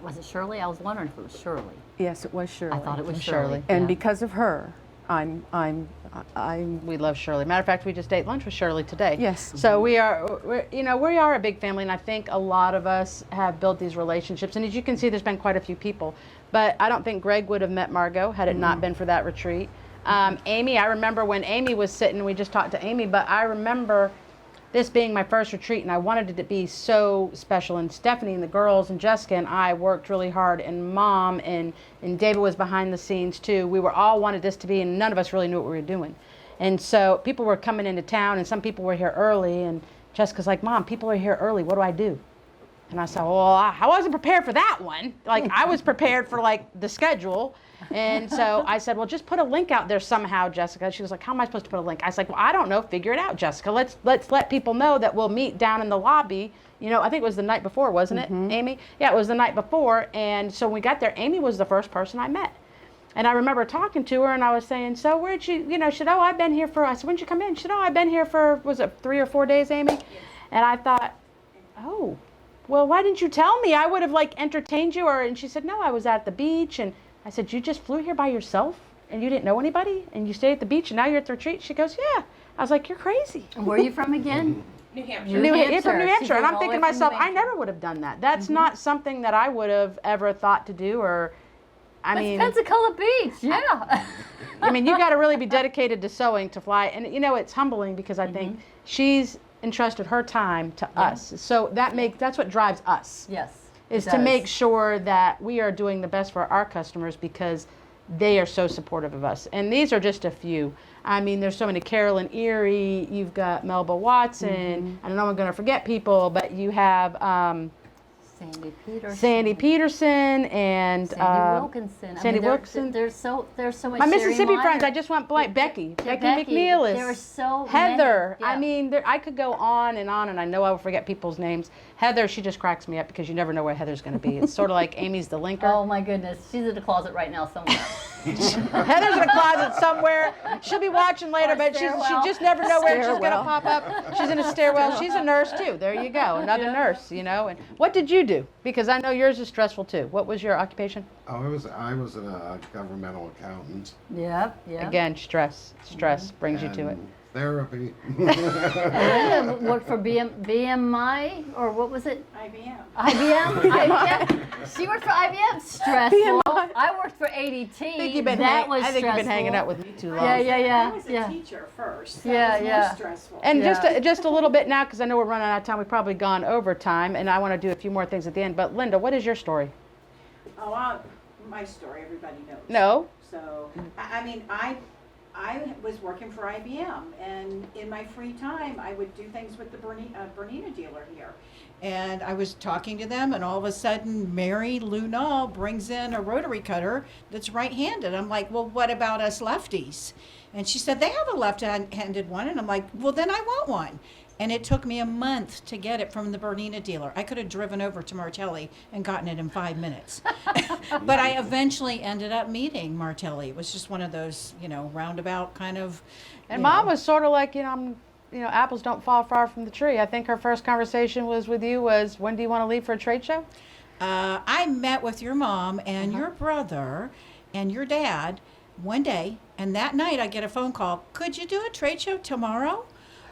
was it Shirley? I was wondering if it was Shirley. yes, it was Shirley. I thought it was Shirley. Shirley. And yeah. because of her, I'm We love Shirley. Matter of fact, we just ate lunch with Shirley today. Yes. So we are a big family, and I think a lot of us have built these relationships. And as you can see, there's been quite a few people. But I don't think Greg would have met Margot had it not been for that retreat. Amy, I remember when Amy was sitting, we just talked to Amy, but I remember this being my first retreat, and I wanted it to be so special. And Stephanie and the girls and Jessica and I worked really hard, and Mom and David was behind the scenes too. We were all wanted this to be, and none of us really knew what we were doing. And so people were coming into town, and some people were here early, and Jessica's like, Mom, people are here early. What do I do? And I said, well, I wasn't prepared for that one. Like, I was prepared for, like, the schedule. And so I said, well, just put a link out there somehow, Jessica. She was like, how am I supposed to put a link? I was like, well, I don't know. Figure it out, Jessica. Let's let people know that we'll meet down in the lobby. I think it was the night before, wasn't it, Amy? Yeah, it was the night before. And so when we got there, Amy was the first person I met. And I remember talking to her, and I was saying, so where'd you, she said, oh, I've been here I said, when'd you come in? She said, oh, I've been here for, was it 3 or 4 days, Amy? Yes. And I thought, oh. Well, why didn't you tell me? I would have entertained you. And she said, no, I was at the beach. And I said, you just flew here by yourself and you didn't know anybody and you stayed at the beach and now you're at the retreat? She goes, yeah. I was like, you're crazy. And where are you from again? New Hampshire. You're from New She's Hampshire. And I'm all the thinking way to from myself, New I Hampshire. never would have done that. That's not something that I would have ever thought to do That's Pensacola Beach, yeah. I mean, you got to really be dedicated to sewing to fly. And, it's humbling because I think she's entrusted her time to us. So that's what drives us. Yes. Is it to does. make sure that we are doing the best for our customers because they are so supportive of us. And these are just a few. I mean, there's so many. Carolyn Erie, you've got Melba Watson. I don't know I'm going to forget people, but you have Sandy Peterson. Sandy Peterson and Sandy Wilkinson. Sandy Wilkinson. There's so much. My Sherry Mississippi Meyer. friends, I just went blank. Becky McNeil is. There are so Heather. many. Yeah. I mean, I could go on, and I know I will forget people's names. Heather, she just cracks me up because you never know where Heather's going to be. It's sort of like Amy's the linker. Oh my goodness, she's in the closet right now somewhere. Heather's in a closet somewhere. She'll be watching later, Or but she stairwell. just never know where she's going to Stairwell. pop up. She's in a stairwell. She's a nurse too. There you go, another nurse. And what did you do? Because I know yours is stressful too. What was your occupation? Oh, I was a governmental accountant. Yep. Again, stress brings you to it. and Therapy. Linda worked for BMI, or what was it? IBM. IBM. She worked for IBM. Stressful. BMI. I worked for ADT. I think you've been hanging out with me too long. Yeah. I was a teacher first. That Yeah, was more yeah. stressful. And Yeah. just a little bit now, because I know we're running out of time. We've probably gone over time, and I want to do a few more things at the end. But Linda, what is your story? My story, everybody knows. No. So, I was working for IBM, and in my free time, I would do things with the Bernina dealer here. And I was talking to them, and all of a sudden, Mary Lou Null brings in a rotary cutter that's right-handed. I'm like, well, what about us lefties? And she said, they have a left-handed one. And I'm like, well, then I want one. And it took me a month to get it from the Bernina dealer. I could have driven over to Martelli and gotten it in 5 minutes. But I eventually ended up meeting Martelli. It was just one of those, roundabout kind of. And Mom was sort of like, apples don't fall far from the tree. I think her first conversation was with you was, when do you want to leave for a trade show? I met with your mom and your brother and your dad one day, and that night I get a phone call. Could you do a trade show tomorrow?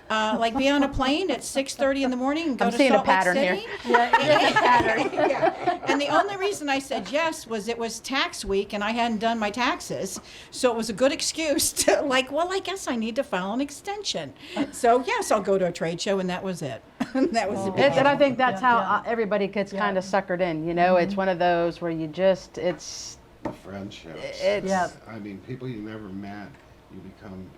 Like be on a plane at 6:30 in the morning and go I'm to seeing a Salt Lake pattern here. City? Yeah, Yeah. And the only reason I said yes was it was tax week and I hadn't done my taxes. So it was a good excuse to I guess I need to file an extension. So yes, I'll go to a trade show, and that was it. That was the And I beginning. think that's how everybody gets kind of suckered in. It's one of those where you just, it's The friendships. It's- Yeah. I mean, people you never met, you become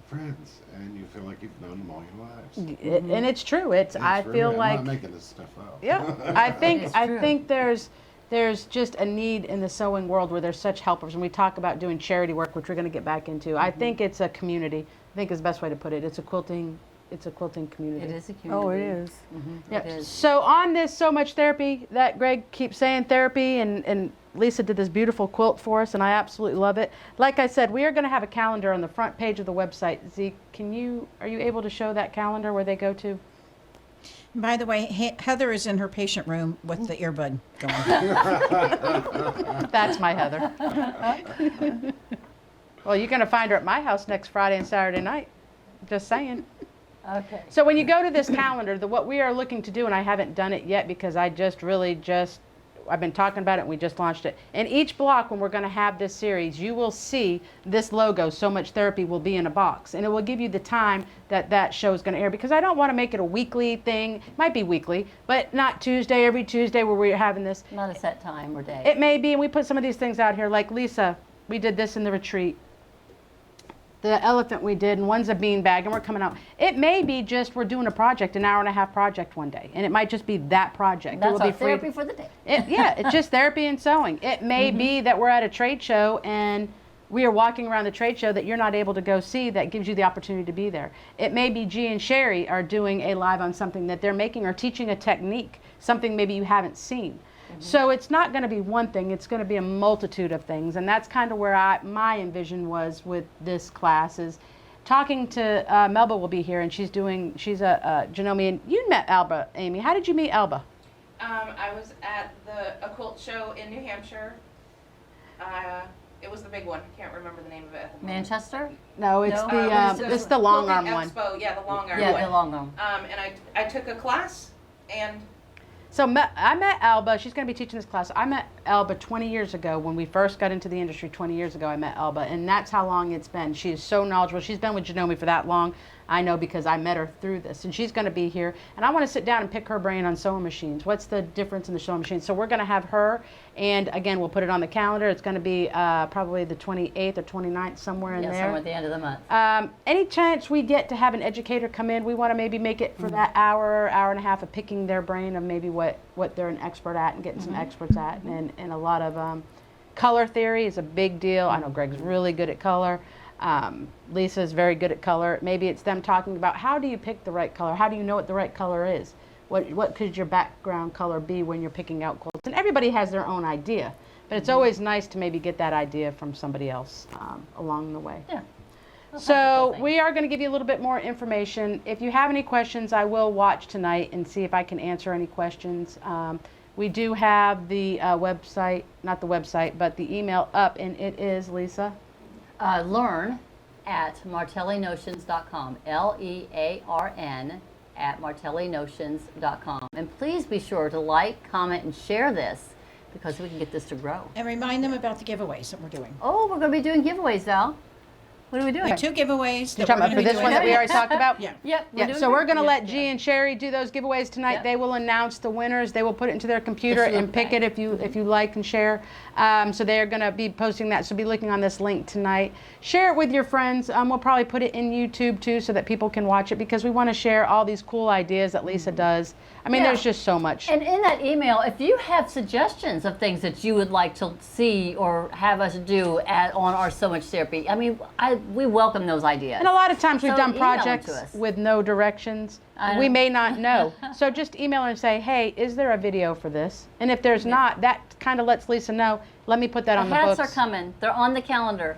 friends, and you feel like you've known them all your lives. and it's true. It's I It's feel true. like I'm not making this stuff up. yeah. I think It's I true. think there's just a need in the sewing world where there's such helpers, and we talk about doing charity work, which we're going to get back into. I think it's a community. I think is the best way to put it. It's a quilting community. It is a community. Oh, it is. Yep. It is. So on this So Much Therapy, that Greg keeps saying therapy, and Lisa did this beautiful quilt for us, and I absolutely love it. Like I said, we are going to have a calendar on the front page of the website. Zeke, are you able to show that calendar where they go to? By the way, Heather is in her patient room with the earbud going. That's my Heather. Well, you're going to find her at my house next Friday and Saturday night. Just saying. Okay. So when you go to this calendar, what we are looking to do, and I haven't done it yet because I've been talking about it and we just launched it. In each block, when we're going to have this series, you will see this logo, So Much Therapy, will be in a box. And it will give you the time that show is going to air, because I don't want to make it a weekly thing. It might be weekly, but not every Tuesday where we're having this. Not a set time or day. It may be, and we put some of these things out here, like Lisa, we did this in the retreat. The elephant we did, and one's a bean bag, and we're coming out. It may be just we're doing a project, an hour and a half project one day, and it might just be that project. That's it will our be free. therapy for the day. It's just therapy and sewing. It may be that we're at a trade show and we are walking around the trade show that you're not able to go see, that gives you the opportunity to be there. It may be G and Sherry are doing a live on something that they're making or teaching a technique, something maybe you haven't seen. So it's not going to be one thing, it's going to be a multitude of things, and that's kind of where my envision was with this class is talking to Melba will be here, and she's a Janome, and you met Alba, Amy. How did you meet Alba? I was at a quilt show in New Hampshire. It was the big one. I can't remember the name of it. At the moment. Manchester? No, it's No. it's the long arm Quilting one. Expo, yeah, the long arm Yeah, one. the long arm. And I took a class, and So I met Alba. She's going to be teaching this class. I met Alba 20 years ago when we first got into the industry. 20 years ago, I met Alba, and that's how long it's been. She is so knowledgeable. She's been with Janome for that long. I know because I met her through this, and she's going to be here. And I want to sit down and pick her brain on sewing machines. What's the difference in the sewing machines? So we're going to have her, and again, we'll put it on the calendar. It's going to be probably the 28th or 29th, somewhere in Yeah, there. somewhere at the end of the month. Any chance we get to have an educator come in, we want to maybe make it for that hour and a half of picking their brain of maybe what they're an expert at and getting some experts at. And a lot of color theory is a big deal. I know Greg's really good at color. Lisa's very good at color. Maybe it's them talking about how do you pick the right color? How do you know what the right color is? What could your background color be when you're picking out quilts? And everybody has their own idea, but it's always nice to maybe get that idea from somebody else along the way. Yeah. So we are going to give you a little bit more information. If you have any questions, I will watch tonight and see if I can answer any questions. We do have the website, not the website, but the email up, and it is, Lisa? Learn at martellinotions.com. LEARN at martellinotions.com. And please be sure to like, comment, and share this because we can get this to grow. And remind them about the giveaways that we're doing. Oh, we're going to be doing giveaways, Val. What are we doing? We have 2 giveaways You're that we're talking about going for to be this doing. one that we already talked about? Yeah. Yep. Yeah, so we're going to let G and Sherry do those giveaways tonight. Yep. They will announce the winners. They will put it into their computer This and look pick back. it if you like and share. So they are going to be posting that. So be looking on this link tonight. Share it with your friends. We'll probably put it in YouTube too so that people can watch it because we want to share all these cool ideas that Lisa does. I mean, Yeah. there's just so much. And in that email, if you have suggestions of things that you would like to see or have us do on our So Much Therapy, I mean, we welcome those ideas. And a lot of times we've So done email them projects to us. with no directions. I We know. may not know. So just email her and say, hey, is there a video for this? And if there's not, that kind of lets Lisa know, let me put that on the hats books. are coming. They're on the calendar.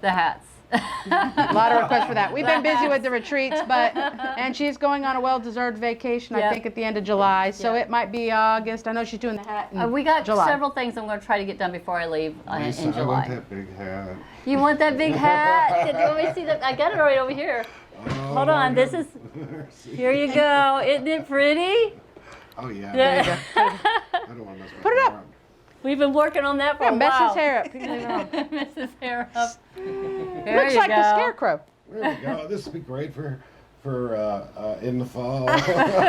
The hats. A lot of requests for that. We've been busy with the retreats, and she's going on a well-deserved vacation, I Yep. think, at the end of July. So Yep. it might be August. I know she's doing the hat in We got July. several things I'm going to try to get done before I leave Lisa, in I want July. that big hat. You want that big hat? Do you want me to see that? I got it right over here. Oh, Hold on. This is. Here you go. Isn't it pretty? Oh yeah. Yeah. I don't want to mess with Put it up. that. We've been working on that for Yeah, a mess while. his hair up. He can leave it on. Mess his hair up. There Looks you like the go. scarecrow. There we go. This would be great for in the fall.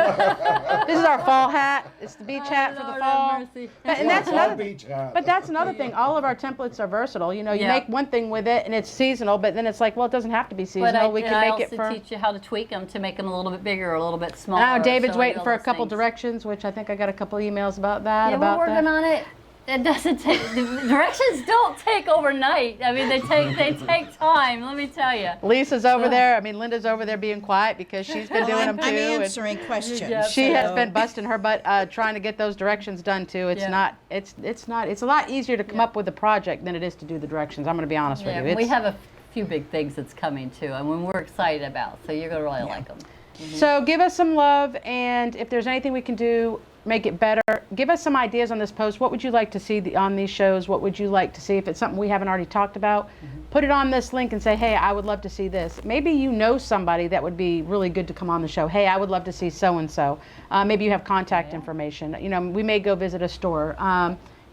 This is our fall hat. It's the beach hat for the Lord fall. have mercy. And that's Fall another. beach hat. But that's another thing. All of our templates are versatile. You know, you Yeah. make one thing with it and it's seasonal, but then it's like, well, it doesn't have to be But seasonal. We can I make it also for. teach you how to tweak them to make them a little bit bigger or a little bit smaller. Now David's show you waiting all for a those couple things. directions, which I think I got a couple emails about that. Yeah, about we're working that. on it. It doesn't take. The directions don't take overnight. I mean, they take time. Let me tell you. Lisa's over there. I mean, Linda's over there being quiet because she's been doing them too. I'm and answering questions. she has so- been busting her butt trying to get those directions done too. It's Yeah. not. It's not. It's a lot easier to come up with a project than it is to do the directions. I'm going to be honest Yeah, with you. we It's- have a few big things that's coming too, and we're excited about. So you're gonna really like them. So give us some love, and if there's anything we can do, make it better. Give us some ideas on this post. What would you like to see on these shows? What would you like to see? If it's something we haven't already talked about, put it on this link and say, hey, I would love to see this. Maybe you know somebody that would be really good to come on the show. Hey, I would love to see so-and-so. Maybe you have contact information. You know, we may go visit a store.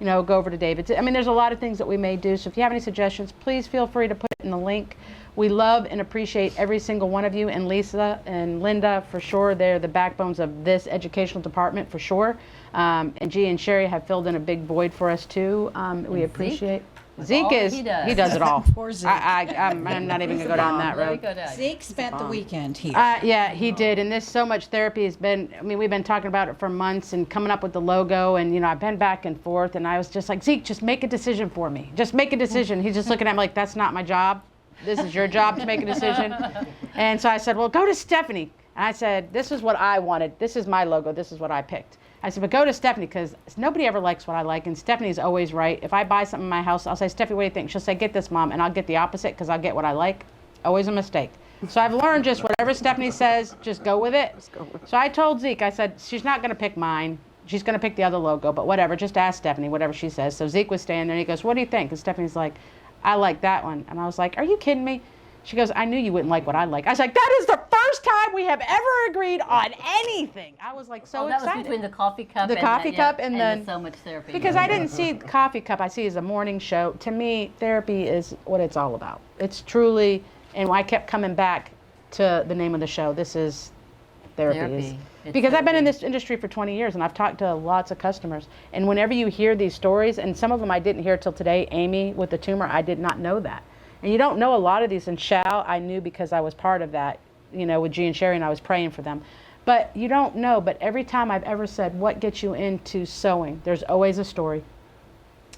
You know, go over to David's. I mean, there's a lot of things that we may do. So if you have any suggestions, please feel free to put it in the link. We love and appreciate every single one of you, and Lisa and Linda for sure. They're the backbones of this educational department for sure. And G and Sherry have filled in a big void for us too. We appreciate. Zeke all is he does. he does it all. Poor Zeke. I'm not even gonna go down that Let me road. go down. Zeke spent the weekend here. Yeah, he did, and this so much therapy has been. I mean, we've been talking about it for months and coming up with the logo, and you know, I've been back and forth, and I was just like, Zeke, just make a decision for me. Just make a decision. He's just looking at me like, that's not my job. This is your job to make a decision. And so I said, well, go to Stephanie. And I said, this is what I wanted. This is my logo. This is what I picked. I said, but go to Stephanie because nobody ever likes what I like, and Stephanie's always right. If I buy something in my house, I'll say, Stephanie, what do you think? She'll say, get this, Mom, and I'll get the opposite because I'll get what I like. Always a mistake. So I've learned just whatever Stephanie says, just go with it. So I told Zeke, I said, she's not going to pick mine. She's going to pick the other logo, but whatever, just ask Stephanie, whatever she says. So Zeke was standing there, and he goes, what do you think? And Stephanie's like, I like that one. And I was like, are you kidding me? She goes, I knew you wouldn't like what I like. I was like, that is the first time we have ever agreed on anything. I was like so Oh, that excited. was between the coffee cup The and coffee the, cup and then- the so much therapy. Because I didn't see the coffee cup. I see it as a morning show. To me, therapy is what it's all about. It's truly, and I kept coming back to the name of the show. This is therapy. Therapy. It's Because I've been in therapy. this industry for 20 years, and I've talked to lots of customers. And whenever you hear these stories, and some of them I didn't hear till today, Amy with the tumor, I did not know that. And you don't know a lot of these. And Shal, I knew because I was part of that, you know, with G and Sherry, and I was praying for them. But you don't know. But every time I've ever said, what gets you into sewing, there's always a story.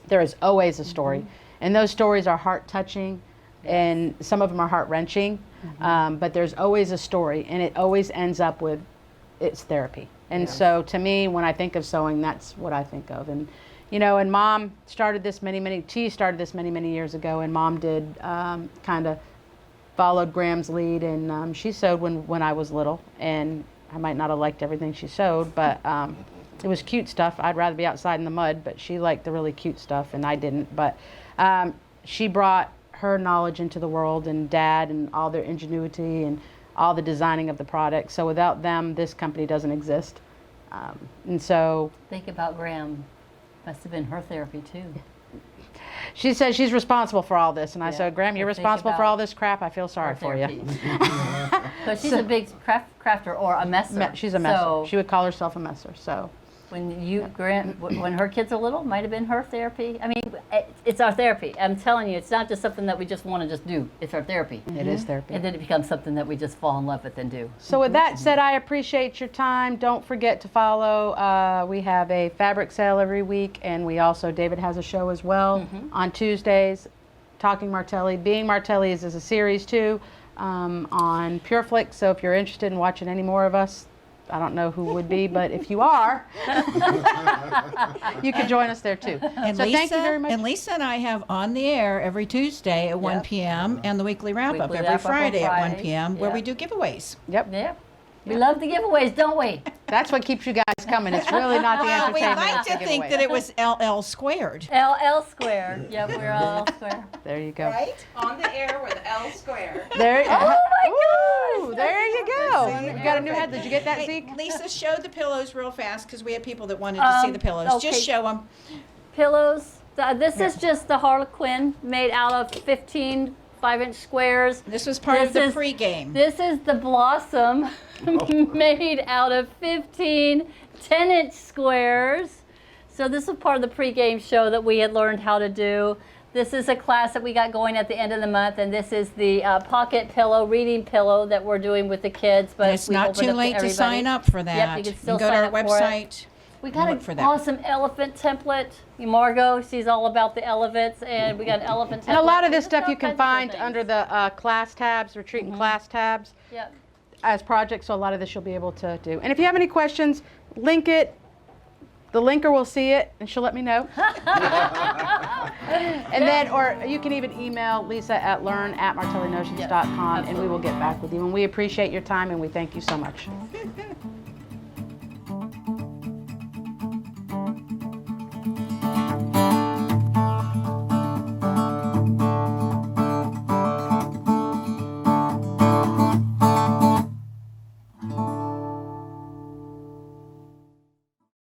There is always a story. And those stories are heart-touching, and some of them are heart-wrenching. But there's always a story, and it always ends up with it's therapy. And so to me, when I think of sewing, that's what I think of. And you know, and Mom started this she started this many years ago, and Mom did kind of followed Graham's lead, and she sewed when I was little, and I might not have liked everything she sewed, but it was cute stuff. I'd rather be outside in the mud, but she liked the really cute stuff, and I didn't. But she brought her knowledge into the world, and Dad, and all their ingenuity, and all the designing of the product. So without them, this company doesn't exist. And so Think about Graham. Must have been her therapy too. she says she's responsible for all this, and I said, Graham, you're But think responsible for about all this crap. I feel sorry Her for you. therapy. But she's a big crafter or a messer. She's a messer. So She would call herself a messer. So when her kids are little, might have been her therapy. I mean, it's our therapy. I'm telling you, it's not just something that we just want to just do. It's our therapy. it is therapy. And then it becomes something that we just fall in love with and do. So with that said, I appreciate your time. Don't forget to follow. We have a fabric sale every week, and we also, David has a show as well on Tuesdays. Talking Martelli. Being Martellis is a series too on PureFlix. So if you're interested in watching any more of us, I don't know who would be, but if you are, you can join us there too. And so Lisa, thank you very much. and Lisa and I have on the air every Tuesday at 1 p.m. and the weekly wrap up Weekly every wrap-up on Friday at 1 Fridays. p.m. where Yep. we do giveaways. Yep. Yeah. We love the giveaways, don't we? That's what keeps you guys coming. It's really not the Well, we entertainment. like it's the to think giveaway. that it was LL squared. LL squared. Yep, we're all square. There you go. Right? On the air with L Square. There. Oh my Ooh, gosh! there you go. You got a new head. Did you get that, Hey, Zeke? Lisa, show the pillows real fast because we have people that wanted to see the pillows. okay. Just show them. Pillows. This is just the Harlequin made out of 15 5-inch squares. This was part of the This is- pregame. This is the Blossom made out of 15 10-inch squares. So this is part of the pregame show that we had learned how to do. This is a class that we got going at the end of the month, and this is the pocket pillow, reading pillow that we're doing with the kids. But And it's we not opened too up late to everybody. sign up for that. Yep, you can still go to sign our up for it. website. We got Look an for that. awesome elephant template. Margot, she's all about the elephants, and we got an elephant template. And a lot of this Just stuff all you can kinds of find things. under the class tabs, retreat and class tabs Yep. as projects. So a lot of this you'll be able to do. And if you have any questions, link it. The linker will see it, and she'll let me know. And then, or you can even email Lisa at learn@martellinotions.com, and we will get back with you. And we appreciate your time, and we thank you so much.